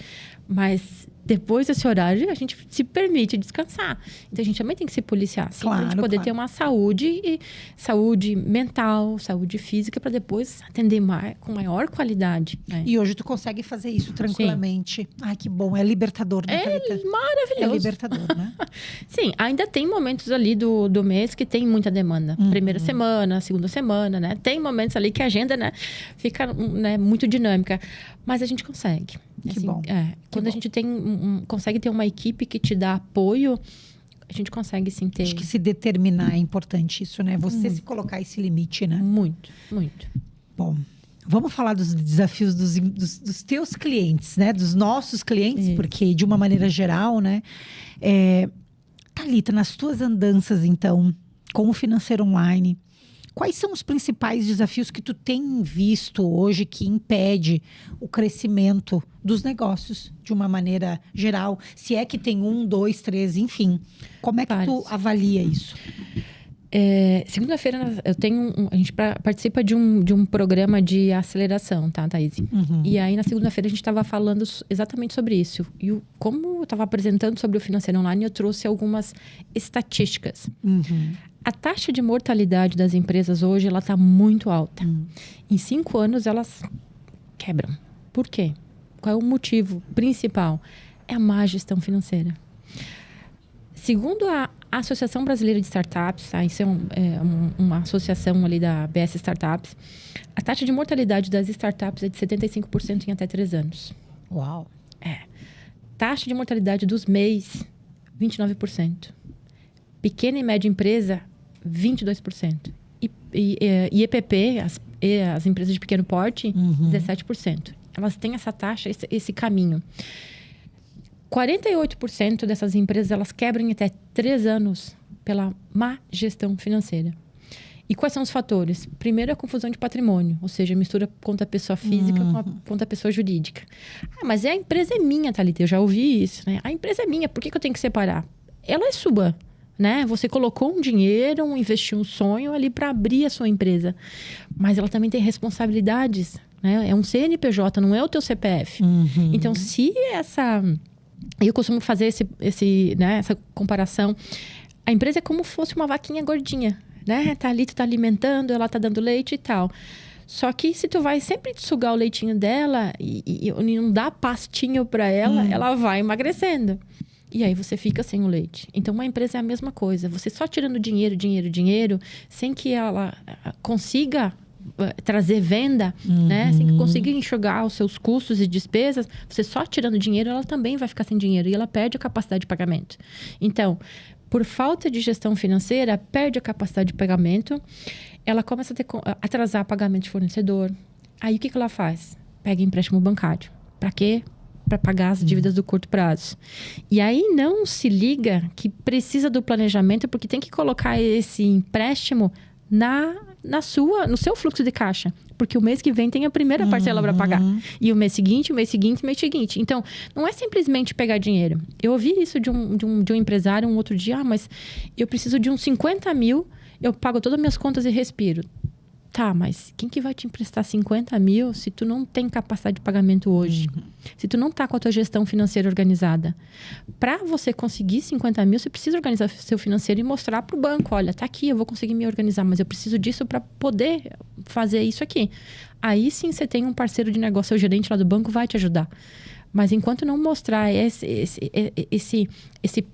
Mas depois desse horário, a gente se permite descansar. Então, a gente também tem que se policiar, assim, para a gente poder ter uma saúde mental, saúde física, para depois atender com maior qualidade. Né? E hoje tu consegue fazer isso tranquilamente. Sim. Ai, que bom. É libertador, né, Thalita? É maravilhoso. É libertador, né? Sim, ainda tem momentos ali do mês que tem muita demanda. Primeira semana, segunda semana, né? Tem momentos ali que a agenda, né, fica, né, muito dinâmica. Mas a gente consegue. Que bom. Quando a gente consegue ter uma equipe que te dá apoio, a gente consegue sim ter... Acho que se determinar é importante isso, né? Você se colocar esse limite, né? Muito, muito. Bom, vamos falar dos desafios dos teus clientes, né? Dos nossos clientes, porque de uma maneira geral, né? Thalita, nas tuas andanças, então, com o financeiro online, quais são os principais desafios que tu tem visto hoje que impede o crescimento dos negócios de uma maneira geral? Se é que tem 1, 2, 3, enfim. Como é que tu avalia isso? Segunda-feira a gente participa de um programa de aceleração, tá, Thaís? E aí na segunda-feira a gente estava falando exatamente sobre isso. E como eu estava apresentando sobre o financeiro online, eu trouxe algumas estatísticas. A taxa de mortalidade das empresas hoje, ela está muito alta. Em 5 anos, elas quebram. Por quê? Qual é o motivo principal? É a má gestão financeira. Segundo a Associação Brasileira de Startups, tá? Isso é uma associação ali da BS Startups, a taxa de mortalidade das startups é de 75% em até 3 anos. Uau! Taxa de mortalidade dos MEIs, 29%. Pequena e média empresa, 22%. E EPP, as empresas de pequeno porte, 17%. Elas têm essa taxa, esse caminho. 48% dessas empresas, elas quebram em até 3 anos pela má gestão financeira. E quais são os fatores? Primeiro, a confusão de patrimônio, ou seja, mistura conta pessoa física com a pessoa jurídica. Mas a empresa é minha, Thalita, eu já ouvi isso, né? A empresa é minha, por que eu tenho que separar? Ela é sua, né? Você colocou um dinheiro, investiu um sonho ali para abrir a sua empresa. Mas ela também tem responsabilidades, né? É um CNPJ, não é o teu CPF. Então, se essa... Eu costumo fazer essa comparação. A empresa é como se fosse uma vaquinha gordinha, né? Tá ali, tu tá alimentando, ela tá dando leite e tal. Só que se tu vai sempre sugar o leitinho dela e não dá pastinho para ela, ela vai emagrecendo. E aí você fica sem o leite. Então, uma empresa é a mesma coisa. Você só tirando dinheiro, sem que ela consiga trazer venda, né? Sem que consiga enxugar os seus custos e despesas, você só tirando dinheiro, ela também vai ficar sem dinheiro. E ela perde a capacidade de pagamento. Então, por falta de gestão financeira, perde a capacidade de pagamento, ela começa a atrasar pagamento de fornecedor. Aí, o que ela faz? Pega empréstimo bancário. Para quê? Para pagar as dívidas do curto prazo. E aí, não se liga que precisa do planejamento, porque tem que colocar esse empréstimo no seu fluxo de caixa. Porque o mês que vem tem a primeira parcela para pagar. E o mês seguinte. Então, não é simplesmente pegar dinheiro. Eu ouvi isso de um empresário um outro dia. Mas eu preciso de uns 50 mil, eu pago todas as minhas contas e respiro. Tá, mas quem que vai te emprestar 50 mil se tu não tem capacidade de pagamento hoje? Se tu não tá com a tua gestão financeira organizada? Para você conseguir 50 mil, você precisa organizar seu financeiro e mostrar para o banco. Olha, tá aqui, eu vou conseguir me organizar, mas eu preciso disso para poder fazer isso aqui. Aí sim você tem um parceiro de negócio, o gerente lá do banco vai te ajudar. Mas enquanto não mostrar esse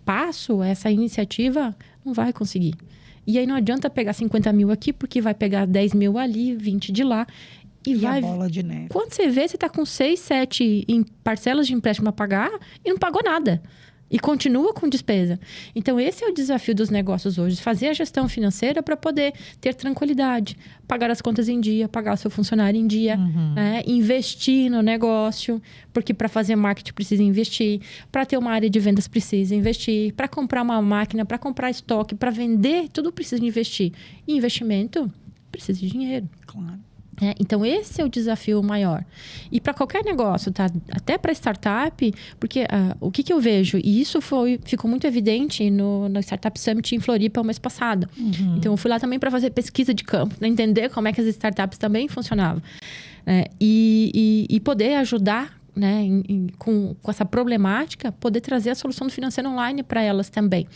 passo, essa iniciativa, não vai conseguir. E aí não adianta pegar 50 mil aqui, porque vai pegar 10 mil ali, 20 de lá. E vai... a bola de neve. Quando você vê, você tá com 6, 7 em parcelas de empréstimo a pagar e não pagou nada. E continua com despesa. Então, esse é o desafio dos negócios hoje. Fazer a gestão financeira para poder ter tranquilidade. Pagar as contas em dia, pagar o seu funcionário em dia. Né? Investir no negócio. Porque para fazer marketing precisa investir. Para ter uma área de vendas precisa investir. Para comprar uma máquina, para comprar estoque, para vender, tudo precisa investir. E investimento precisa de dinheiro. Claro. Então, esse é o desafio maior. E para qualquer negócio, tá? Até para startup, porque o que eu vejo, e isso ficou muito evidente no Startup Summit em Floripa o mês passado. Então, eu fui lá também para fazer pesquisa de campo, para entender como é que as startups também funcionavam. E poder ajudar, né, com essa problemática, poder trazer a solução do financeiro online para elas também.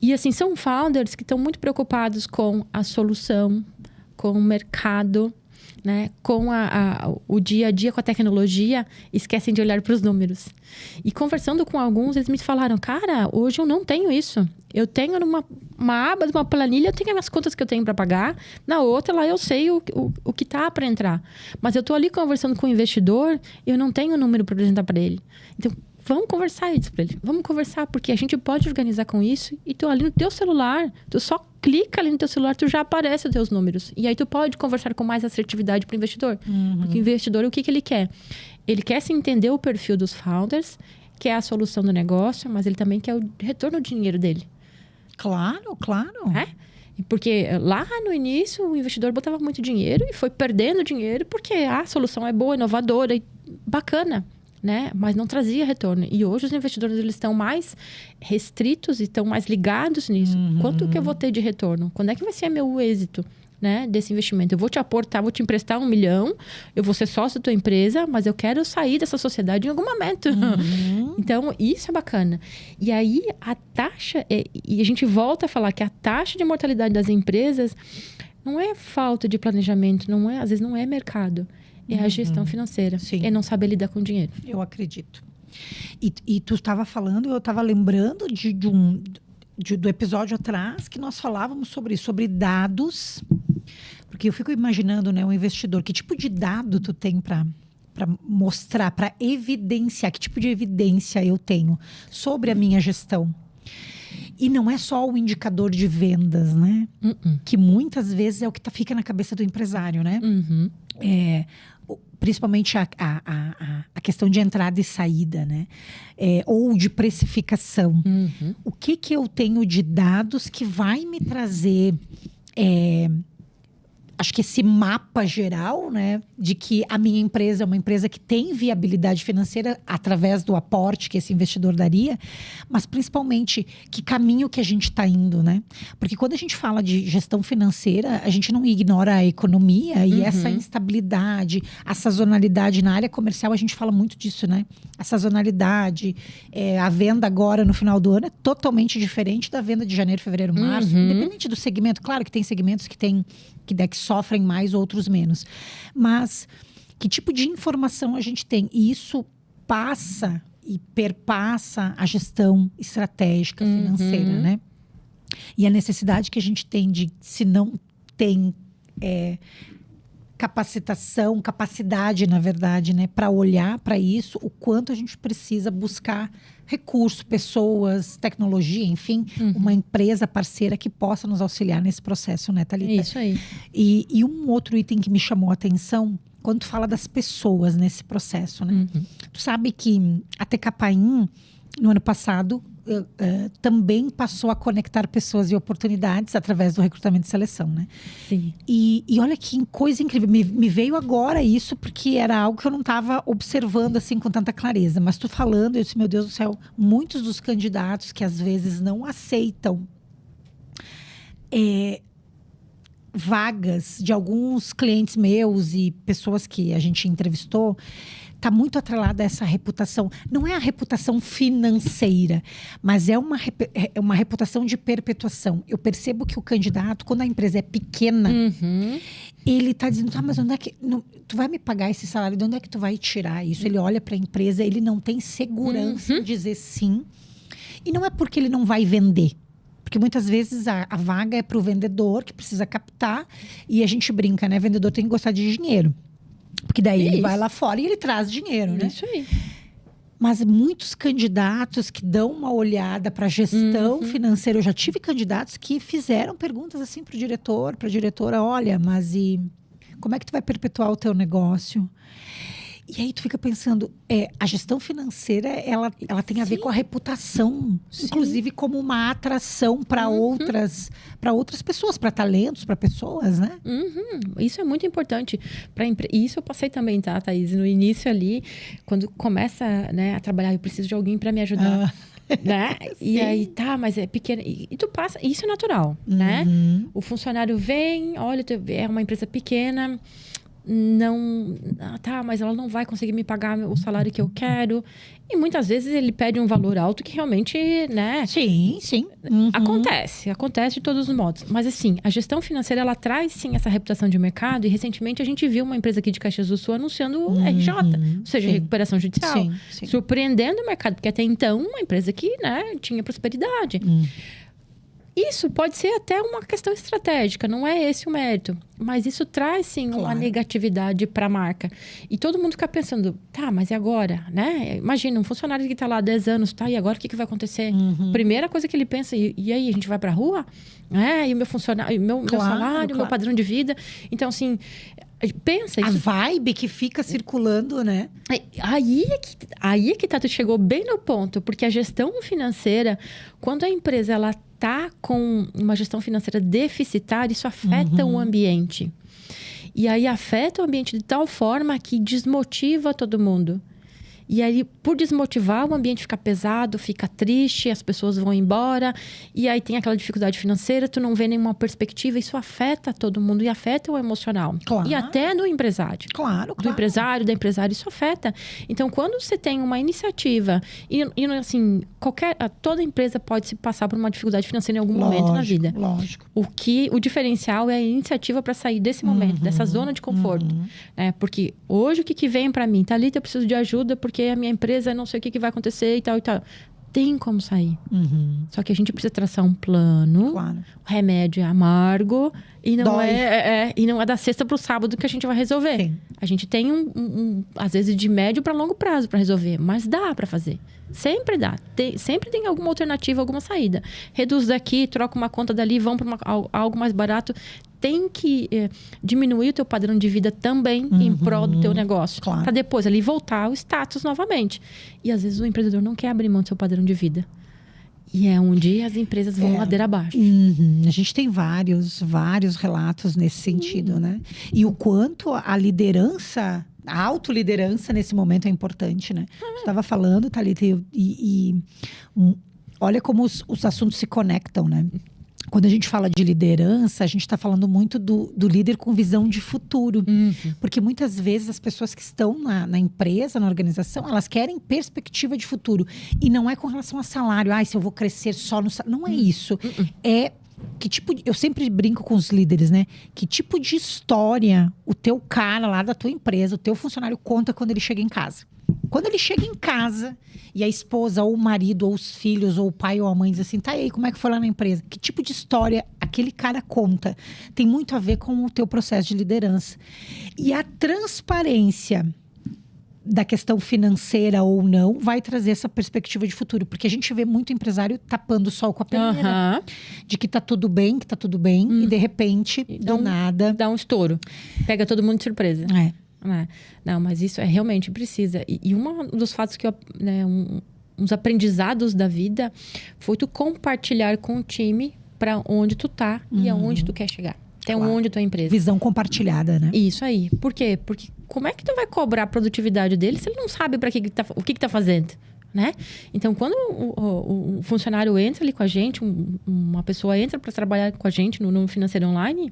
E assim, são founders que estão muito preocupados com a solução, com o mercado, né? Com o dia a dia, com a tecnologia, esquecem de olhar para os números. E conversando com alguns, eles me falaram, cara, hoje eu não tenho isso. Eu tenho numa aba de uma planilha, eu tenho as contas que eu tenho para pagar. Na outra, lá eu sei o que tá para entrar. Mas eu tô ali conversando com o investidor, eu não tenho o número para apresentar para ele. Então, vamos conversar isso para ele. Vamos conversar, porque a gente pode organizar com isso. E tu ali no teu celular, tu só clica ali no teu celular, tu já aparece os teus números. E aí tu pode conversar com mais assertividade para o investidor. Porque o investidor, o que ele quer? Ele quer se entender o perfil dos founders, quer a solução do negócio, mas ele também quer o retorno do dinheiro dele. Claro. Porque lá no início, o investidor botava muito dinheiro e foi perdendo dinheiro porque a solução é boa, inovadora e bacana. Né? Mas não trazia retorno. E hoje os investidores eles estão mais restritos e estão mais ligados nisso. Quanto que eu vou ter de retorno? Quando é que vai ser meu êxito, né, desse investimento? Eu vou te aportar, vou te emprestar 1 milhão, eu vou ser sócio da tua empresa, mas eu quero sair dessa sociedade em algum momento. Então, isso é bacana. E aí, a taxa... E a gente volta a falar que a taxa de mortalidade das empresas não é falta de planejamento, às vezes não é mercado. É a gestão financeira. Sim. É não saber lidar com dinheiro. Eu acredito. E tu estava falando, eu estava lembrando do episódio atrás que nós falávamos sobre isso, sobre dados. Porque eu fico imaginando, né, um investidor, que tipo de dado tu tem para para mostrar, para evidenciar que tipo de evidência eu tenho sobre a minha gestão. E não é só o indicador de vendas, né? Que muitas vezes é o que fica na cabeça do empresário, né? Principalmente a questão de entrada e saída, né? Ou de precificação. O que eu tenho de dados que vai me trazer... acho que esse mapa geral, né, de que a minha empresa é uma empresa que tem viabilidade financeira através do aporte que esse investidor daria, mas principalmente que caminho que a gente está indo, né? Porque quando a gente fala de gestão financeira, a gente não ignora a economia e essa instabilidade, a sazonalidade na área comercial, a gente fala muito disso, né? A sazonalidade, a venda agora no final do ano é totalmente diferente da venda de janeiro, fevereiro, março, independente do segmento. Claro que tem segmentos que sofrem mais, outros menos. Mas que tipo de informação a gente tem? E isso passa e perpassa a gestão estratégica financeira, né? E a necessidade que a gente tem de, se não tem capacidade, na verdade, né, para olhar para isso, o quanto a gente precisa buscar recurso, pessoas, tecnologia, enfim, uma empresa parceira que possa nos auxiliar nesse processo, né, Thalita? Isso aí. E um outro item que me chamou a atenção, quando tu fala das pessoas nesse processo, né? Tu sabe que a TK Paim, no ano passado, também passou a conectar pessoas e oportunidades através do recrutamento e seleção, né? Sim. E olha que coisa incrível. Me veio agora isso, porque era algo que eu não estava observando assim com tanta clareza. Mas tu falando, eu disse, meu Deus do céu, muitos dos candidatos que às vezes não aceitam vagas de alguns clientes meus e pessoas que a gente entrevistou, está muito atrelada a essa reputação. Não é a reputação financeira, mas é uma reputação de perpetuação. Eu percebo que o candidato, quando a empresa é pequena, ele está dizendo, mas onde é que... tu vai me pagar esse salário? De onde é que tu vai tirar isso? Ele olha para a empresa, ele não tem segurança em dizer sim. E não é porque ele não vai vender. Porque muitas vezes a vaga é para o vendedor, que precisa captar. E a gente brinca, né? Vendedor tem que gostar de dinheiro. Porque daí ele vai lá fora e ele traz dinheiro, né? Isso aí. Mas muitos candidatos que dão uma olhada para a gestão financeira, eu já tive candidatos que fizeram perguntas assim para o diretor, para a diretora, olha, mas e como é que tu vai perpetuar o teu negócio? E aí tu fica pensando, a gestão financeira, ela tem a ver com a reputação, inclusive como uma atração para outras pessoas, para talentos, para pessoas, né? Isso é muito importante. E isso eu passei também, tá, Thaís? No início ali, quando começa, né, a trabalhar, eu preciso de alguém para me ajudar. Né? E aí, mas é pequeno. E tu passa, isso é natural, né? O funcionário vem, olha, é uma empresa pequena, mas ela não vai conseguir me pagar o salário que eu quero. E muitas vezes ele pede um valor alto que realmente, né? Sim. Acontece de todos os modos. Mas assim, a gestão financeira, ela traz sim essa reputação de mercado. E recentemente a gente viu uma empresa aqui de Caxias do Sul anunciando o RJ, ou seja, recuperação judicial. Surpreendendo o mercado, porque até então uma empresa que, né, tinha prosperidade. Isso pode ser até uma questão estratégica, não é esse o mérito. Mas isso traz, sim, uma negatividade para a marca. E todo mundo fica pensando, mas e agora? Né? Imagina, um funcionário que está lá há 10 anos, e agora o que vai acontecer? Primeira coisa que ele pensa, e aí, a gente vai para a rua? E o meu funcionário, meu salário, meu padrão de vida? Então, assim... Pensa a vibe que fica circulando, né? Aí é que tu chegou bem no ponto, porque a gestão financeira, quando a empresa ela tá com uma gestão financeira deficitária, isso afeta o ambiente. E aí afeta o ambiente de tal forma que desmotiva todo mundo. E aí, por desmotivar, o ambiente fica pesado, fica triste, as pessoas vão embora. E aí tem aquela dificuldade financeira, tu não vê nenhuma perspectiva. Isso afeta todo mundo e afeta o emocional. Claro. E até do empresário. Claro. Do empresário, da empresária, isso afeta. Então, quando você tem uma iniciativa... E assim, toda empresa pode se passar por uma dificuldade financeira em algum momento na vida. Lógico. O diferencial é a iniciativa para sair desse momento, dessa zona de conforto. Né? Porque hoje o que vem para mim? Thalita, eu preciso de ajuda porque a minha empresa não sei o que vai acontecer e tal e tal. tem como sair. Uhum. Só que a gente precisa traçar um plano. Claro. O remédio é amargo e não Dói. e não é da sexta para o sábado que a gente vai resolver. Sim. A gente tem às vezes de médio para longo prazo para resolver, mas dá para fazer. Sempre dá. Sempre tem alguma alternativa, alguma saída. Reduz daqui, troca uma conta dali, vão para algo mais barato. Tem que diminuir o teu padrão de vida também em prol do teu negócio. Claro. Para depois ali voltar ao status novamente. E às vezes o empreendedor não quer abrir mão do seu padrão de vida. E é onde as empresas vão ladeira abaixo. Uhum. A gente tem vários relatos nesse sentido, né? E o quanto a liderança, a autoliderança nesse momento é importante, né? Você estava falando, Thalita, olha como os assuntos se conectam, né? Quando a gente fala de liderança, a gente está falando muito do líder com visão de futuro. Porque muitas vezes as pessoas que estão na empresa, na organização, elas querem perspectiva de futuro. E não é com relação a salário. Se eu vou crescer só no salário. Não é isso. É que tipo... Eu sempre brinco com os líderes, né? Que tipo de história o teu cara lá da tua empresa, o teu funcionário conta quando ele chega em casa. Quando ele chega em casa e a esposa, ou o marido, ou os filhos, ou o pai ou a mãe diz assim, tá aí, como é que foi lá na empresa? Que tipo de história aquele cara conta? Tem muito a ver com o teu processo de liderança. E a transparência da questão financeira ou não vai trazer essa perspectiva de futuro. Porque a gente vê muito empresário tapando o sol com a peneira. De que tá tudo bem, e de repente, do nada... Dá um estouro. Pega todo mundo de surpresa. Não, mas isso realmente precisa. E um dos fatos que uns aprendizados da vida foi tu compartilhar com o time para onde tu tá e aonde tu quer chegar. Até onde tua empresa. Visão compartilhada, né? Isso aí. Por quê? Porque como é que tu vai cobrar a produtividade dele se ele não sabe o que tá fazendo? Né? Então, quando o funcionário entra ali com a gente, uma pessoa entra para trabalhar com a gente no Financeiro Online,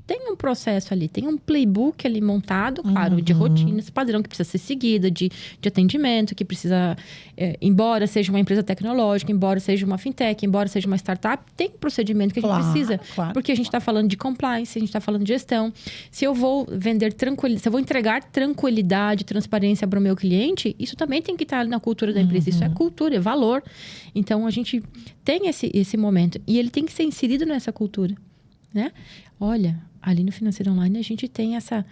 tem um processo ali, tem um playbook ali montado, claro, de rotinas, padrão que precisa ser seguida, de atendimento, que precisa, embora seja uma empresa tecnológica, embora seja uma fintech, embora seja uma startup, tem um procedimento que a gente precisa. Porque a gente está falando de compliance, a gente está falando de gestão. Se eu vou se eu vou entregar tranquilidade, transparência para o meu cliente, isso também tem que estar na cultura da empresa. Isso é cultura, é valor. Então, a gente tem esse momento. E ele tem que ser inserido nessa cultura, né? Olha, ali no Financeiro Online a gente tem essa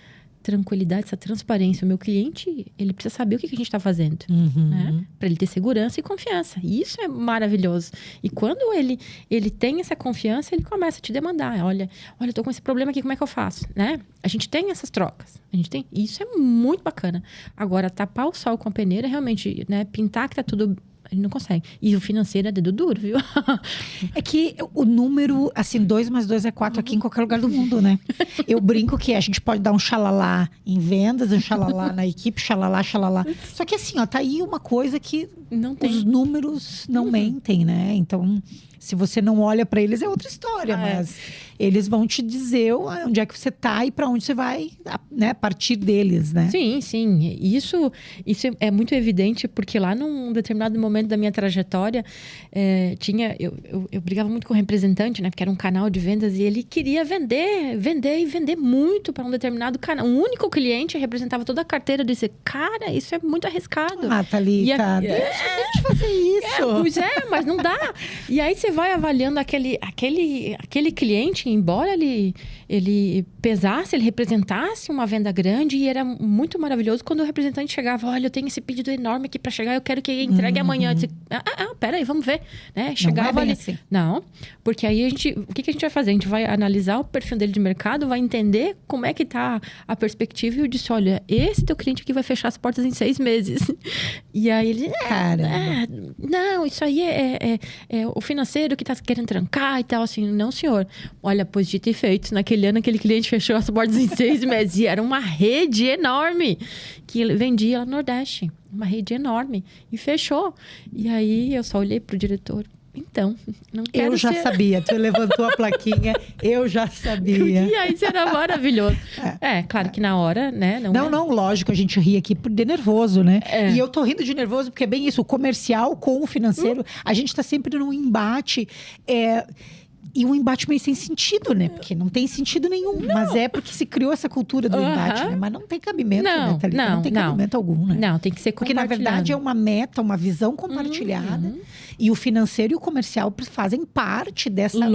tranquilidade, essa transparência. O meu cliente, ele precisa saber o que a gente está fazendo, né? Para ele ter segurança e confiança. E isso é maravilhoso. E quando ele tem essa confiança, ele começa a te demandar. Olha, eu tô com esse problema aqui, como é que eu faço? Né? A gente tem essas trocas. Isso é muito bacana. Agora, tapar o sol com a peneira, realmente, né? Pintar que tá tudo... A gente não consegue. E o financeiro é dedo duro, viu? É que o número, assim, 2 mais 2 é 4 aqui em qualquer lugar do mundo, né? Eu brinco que a gente pode dar um xalalá em vendas, um xalalá na equipe, xalalá. Só que assim, tá aí uma coisa que os números não mentem, né? Então, se você não olha para eles, é outra história. Mas eles vão te dizer onde é que você tá e para onde você vai, né? A partir deles, né? Sim. Isso é muito evidente, porque lá num determinado momento da minha trajetória, eu brigava muito com o representante, né? Porque era um canal de vendas e ele queria vender muito para um determinado canal. Um único cliente representava toda a carteira. Eu disse, cara, isso é muito arriscado. Thalita, deixa a gente fazer isso. Pois mas não dá. E aí você vai avaliando aquele cliente, embora ele pesasse, ele representasse uma venda grande, e era muito maravilhoso quando o representante chegava, olha, eu tenho esse pedido enorme aqui para chegar, eu quero que entregue amanhã. Eu disse, peraí, vamos ver. Né? Chegava ali. Assim. Não, porque aí o que a gente vai fazer? A gente vai analisar o perfil dele de mercado, vai entender como é que tá a perspectiva, e eu disse, olha, esse teu cliente aqui vai fechar as portas em 6 meses. E aí ele, não, isso aí é o financeiro que tá querendo trancar e tal, assim, não, senhor. Olha, pois dito e feito, naquele ano aquele cliente fechou as portas em 6 meses, e era uma rede enorme que ele vendia lá no Nordeste, uma rede enorme, e fechou. E aí eu só olhei pro diretor, então, não quero Eu já sabia, tu levantou a plaquinha, eu já sabia. E aí, isso era maravilhoso. Claro que na hora, né? Não, lógico, a gente ri aqui de nervoso, né? E eu tô rindo de nervoso porque é bem isso, o comercial com o financeiro, a gente tá sempre num embate, E um embate meio sem sentido, né? Porque não tem sentido nenhum. Não. Mas é porque se criou essa cultura do embate, né? Mas não tem cabimento, né, Thalita? Não tem cabimento algum, né? Não, tem que ser compartilhado. Porque, na verdade, é uma meta, uma visão compartilhada. E o financeiro e o comercial fazem parte dessa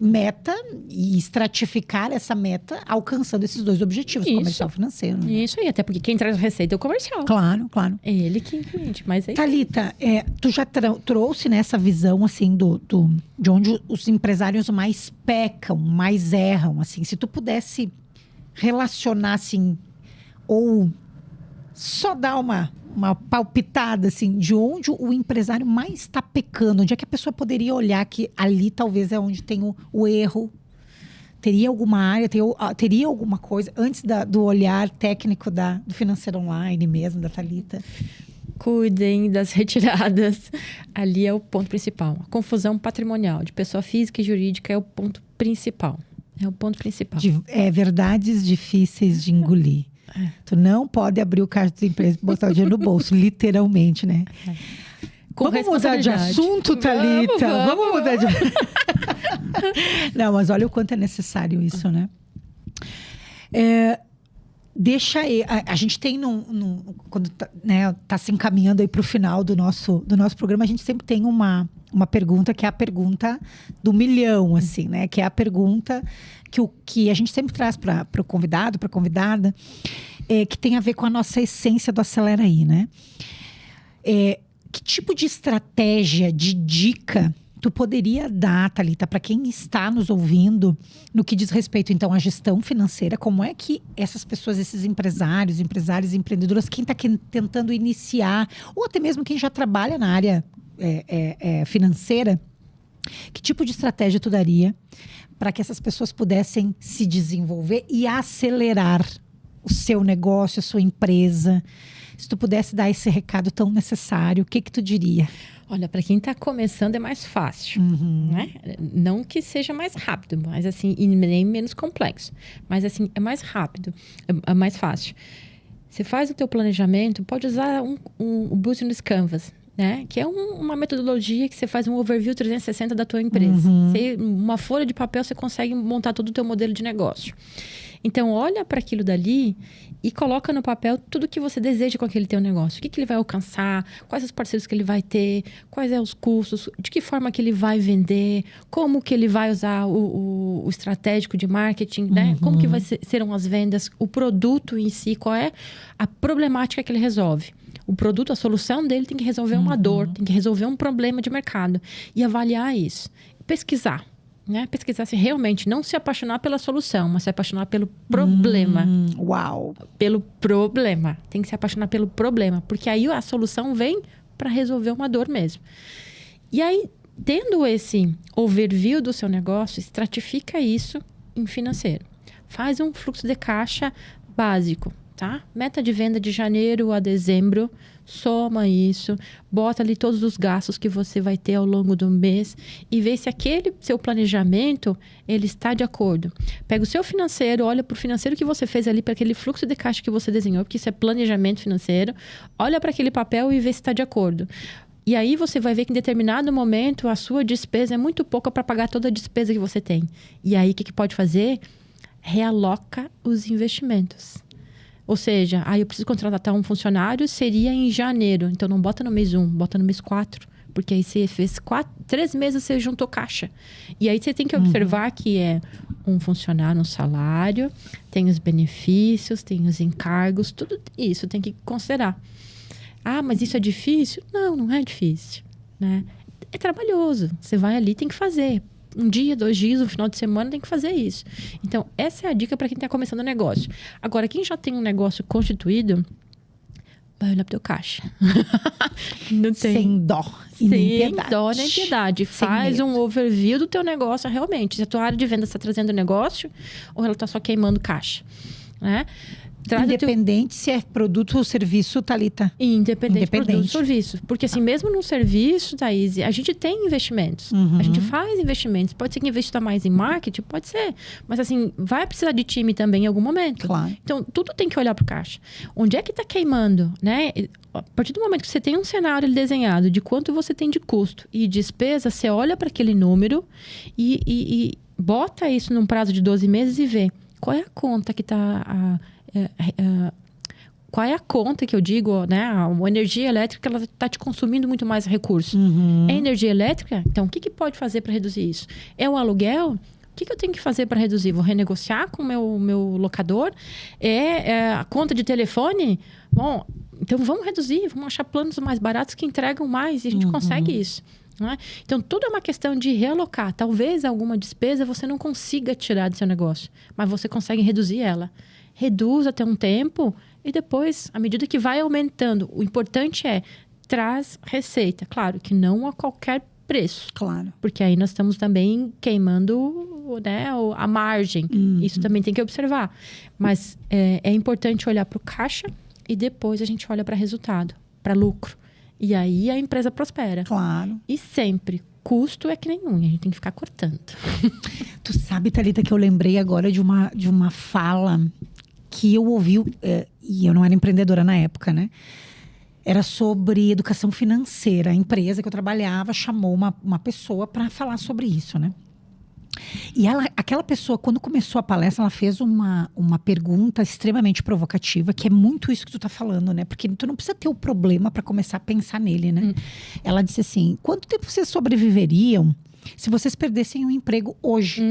meta e estratificar essa meta alcançando esses dois objetivos, comercial e financeiro. Né? Isso aí, até porque quem traz a receita é o comercial. Claro, claro. É ele que entende, mas é... Thalita, tu já trouxe nessa visão, assim, de onde os empresários mais pecam, mais erram, assim. Se tu pudesse relacionar, assim, ou só dar uma palpitada, assim, de onde o empresário mais está pecando, onde é que a pessoa poderia olhar que ali talvez é onde tem o erro. Teria alguma área, teria alguma coisa, antes do olhar técnico do financeiro online mesmo, da Thalita? Cuidem das retiradas. Ali é o ponto principal. A confusão patrimonial de pessoa física e jurídica é o ponto principal. É o ponto principal. Verdades difíceis de engolir. Tu não pode abrir o caixa da empresa e botar o dinheiro no bolso, literalmente, né? Vamos mudar de assunto, Thalita? Vamos mudar de... Não, mas olha o quanto é necessário isso, né? Deixa aí... A gente tem, quando tá se encaminhando aí para o final do nosso programa, a gente sempre tem uma pergunta que é a pergunta do milhão, assim, né? Que é a pergunta que a gente sempre traz para o convidado, para a convidada, que tem a ver com a nossa essência do Acelera Aí, né? Que tipo de estratégia, de dica tu poderia dar, Thalita, para quem está nos ouvindo no que diz respeito, então, à gestão financeira? Como é que essas pessoas, esses empresários, empreendedoras, quem está tentando iniciar, ou até mesmo quem já trabalha na área financeira, que tipo de estratégia tu daria para que essas pessoas pudessem se desenvolver e acelerar o seu negócio, a sua empresa? Se tu pudesse dar esse recado tão necessário, o que tu diria? Olha, para quem está começando é mais fácil, né? Não que seja mais rápido, mas assim, e nem menos complexo. Mas assim, é mais rápido, é mais fácil. Você faz o teu planejamento, pode usar o Business Canvas, né? Que é uma metodologia que você faz um overview 360 da tua empresa. Uma folha de papel, você consegue montar todo o teu modelo de negócio. Então, olha para aquilo dali e coloca no papel tudo que você deseja com aquele teu negócio. O que ele vai alcançar, quais os parceiros que ele vai ter, quais são os custos, de que forma que ele vai vender, como que ele vai usar o estratégico de marketing, né? Como que serão as vendas, o produto em si, qual é a problemática que ele resolve. O produto, a solução dele tem que resolver uma dor, tem que resolver um problema de mercado. E avaliar isso. Pesquisar. Né? Pesquisar se realmente não se apaixonar pela solução, mas se apaixonar pelo problema. Uau! Pelo problema. Tem que se apaixonar pelo problema. Porque aí a solução vem para resolver uma dor mesmo. E aí, tendo esse overview do seu negócio, estratifica isso em financeiro. Faz um fluxo de caixa básico, tá? Meta de venda de janeiro a dezembro. Soma isso, bota ali todos os gastos que você vai ter ao longo do mês e vê se aquele seu planejamento, ele está de acordo. Pega o seu financeiro, olha para o financeiro que você fez ali, para aquele fluxo de caixa que você desenhou, porque isso é planejamento financeiro. Olha para aquele papel e vê se está de acordo. E aí você vai ver que em determinado momento a sua despesa é muito pouca para pagar toda a despesa que você tem. E aí o que pode fazer? Realoca os investimentos. Ou seja, eu preciso contratar um funcionário, seria em janeiro. Então, não bota no mês 1, bota no mês 4. Porque aí você fez 3 meses, você juntou caixa. E aí você tem que observar que é um funcionário, um salário, tem os benefícios, tem os encargos, tudo isso tem que considerar. Mas isso é difícil? Não, não é difícil, né? É trabalhoso. Você vai ali, tem que fazer. Um dia, 2 dias, um final de semana, tem que fazer isso. Então, essa é a dica para quem está começando o negócio. Agora, quem já tem um negócio constituído, vai olhar para o teu caixa. Não tem. Sem dó e nem piedade. Sem dó nem piedade. Faz um overview do teu negócio realmente. Se a tua área de venda está trazendo negócio ou ela está só queimando caixa, né? Independente se é produto ou serviço, Thalita? Independente. Produto ou serviço. Porque assim, mesmo num serviço, Thaís, a gente tem investimentos. A gente faz investimentos. Pode ser que invista mais em marketing, pode ser. Mas assim, vai precisar de time também em algum momento. Claro. Então, tudo tem que olhar pro caixa. Onde é que tá queimando, né? A partir do momento que você tem um cenário desenhado de quanto você tem de custo e despesa, você olha para aquele número e bota isso num prazo de 12 meses e vê qual é a conta que tá... qual é a conta que eu digo, né? A energia elétrica, ela está te consumindo muito mais recurso. É energia elétrica? Então, o que pode fazer para reduzir isso? É o aluguel? O que eu tenho que fazer para reduzir? Vou renegociar com o meu locador? É a conta de telefone? Bom, então vamos reduzir, vamos achar planos mais baratos que entregam mais e a gente consegue isso. Não é? Então, tudo é uma questão de realocar. Talvez alguma despesa você não consiga tirar do seu negócio, mas você consegue reduzir ela. Reduz até um tempo e depois, à medida que vai aumentando, o importante é traz receita. Claro que não a qualquer preço. Claro. Porque aí nós estamos também queimando, né, a margem. Isso também tem que observar. Mas é importante olhar para o caixa e depois a gente olha para resultado, para lucro. E aí a empresa prospera. Claro. E sempre, custo é que nem unha, a gente tem que ficar cortando. Tu sabe, Thalita, que eu lembrei agora de uma fala que eu ouvi, e eu não era empreendedora na época, né? Era sobre educação financeira. A empresa que eu trabalhava chamou uma pessoa para falar sobre isso, né? E aquela pessoa, quando começou a palestra, ela fez uma pergunta extremamente provocativa, que é muito isso que tu tá falando, né? Porque tu não precisa ter o problema para começar a pensar nele, né? Ela disse assim, quanto tempo vocês sobreviveriam se vocês perdessem o emprego hoje?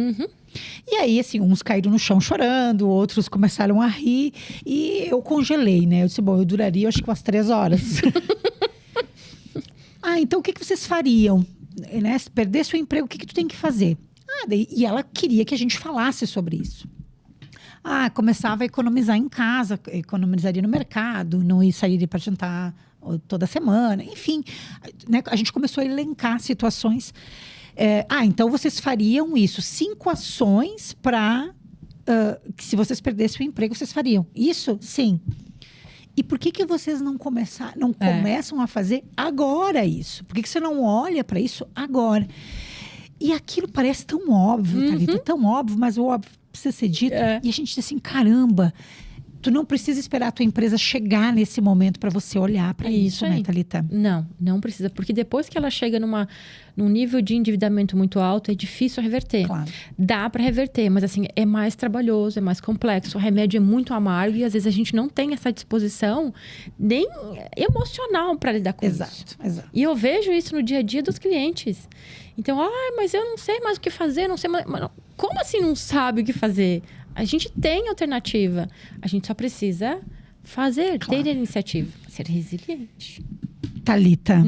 E aí, assim, uns caíram no chão chorando, outros começaram a rir. E eu congelei, né? Eu disse, bom, eu duraria, acho que umas 3 horas. Então o que vocês fariam? Né? Se perdesse o emprego, o que tu tem que fazer? E ela queria que a gente falasse sobre isso. Começava a economizar em casa, economizaria no mercado, não sairia para jantar toda semana, enfim. Né? A gente começou a elencar situações. Então vocês fariam isso. 5 ações para que se vocês perdessem o emprego, vocês fariam. Isso? Sim. E por que vocês não começam a fazer agora isso? Por que você não olha para isso agora? E aquilo parece tão óbvio, Thalita, tão óbvio, mas o óbvio precisa ser dito. E a gente diz assim, caramba, tu não precisa esperar a tua empresa chegar nesse momento para você olhar para isso, né, Thalita? Não precisa. Porque depois que ela chega num nível de endividamento muito alto, é difícil reverter. Claro. Dá para reverter, mas assim, é mais trabalhoso, é mais complexo. O remédio é muito amargo e às vezes a gente não tem essa disposição nem emocional para lidar com isso. Exato. E eu vejo isso no dia a dia dos clientes. Então, mas eu não sei mais o que fazer, não sei mais... Como assim não sabe o que fazer? A gente tem alternativa. A gente só precisa fazer, ter iniciativa, ser resiliente. Thalita,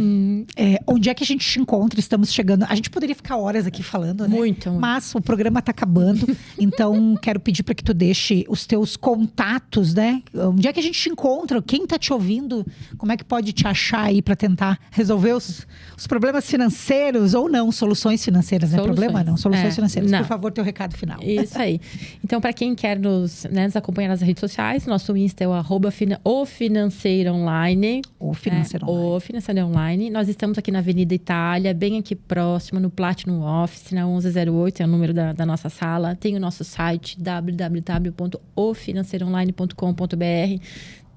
onde é que a gente te encontra? Estamos chegando... A gente poderia ficar horas aqui falando, né? Muito. Mas o programa está acabando. Então, quero pedir para que tu deixe os teus contatos, né? Onde é que a gente te encontra? Quem está te ouvindo? Como é que pode te achar aí para tentar resolver os problemas financeiros? Ou não, soluções financeiras, né? Problema não, soluções financeiras. Não. Por favor, teu recado final. Isso aí. Então, para quem quer nos acompanhar nas redes sociais, nosso Insta é o Financeiro Online. O Financeiro Online. Financeiro Online. Nós estamos aqui na Avenida Itália, bem aqui próximo, no Platinum Office, na 1108, é o número da nossa sala. Tem o nosso site, www.ofinanceiroonline.com.br.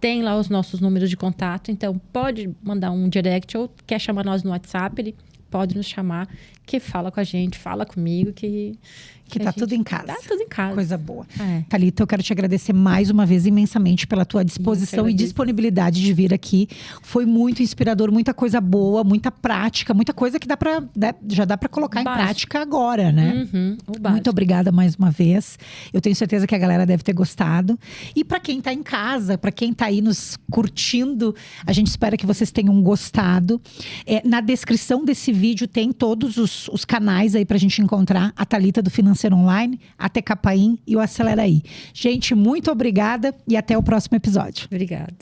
Tem lá os nossos números de contato, então pode mandar um direct ou quer chamar nós no WhatsApp, ele pode nos chamar, que fala com a gente, fala comigo, que tá tudo em casa. Tá tudo em casa. Coisa boa. Thalita, eu quero te agradecer mais uma vez imensamente pela tua disposição e disponibilidade de vir aqui. Foi muito inspirador, muita coisa boa, muita prática, muita coisa que já dá para colocar em prática agora, né? Muito obrigada mais uma vez. Eu tenho certeza que a galera deve ter gostado. E para quem tá em casa, para quem tá aí nos curtindo, a gente espera que vocês tenham gostado. Na descrição desse vídeo tem todos os canais aí pra gente encontrar a Thalita do Financeiro Online, a TK Paim e o Acelera Aí. Gente, muito obrigada e até o próximo episódio. Obrigada.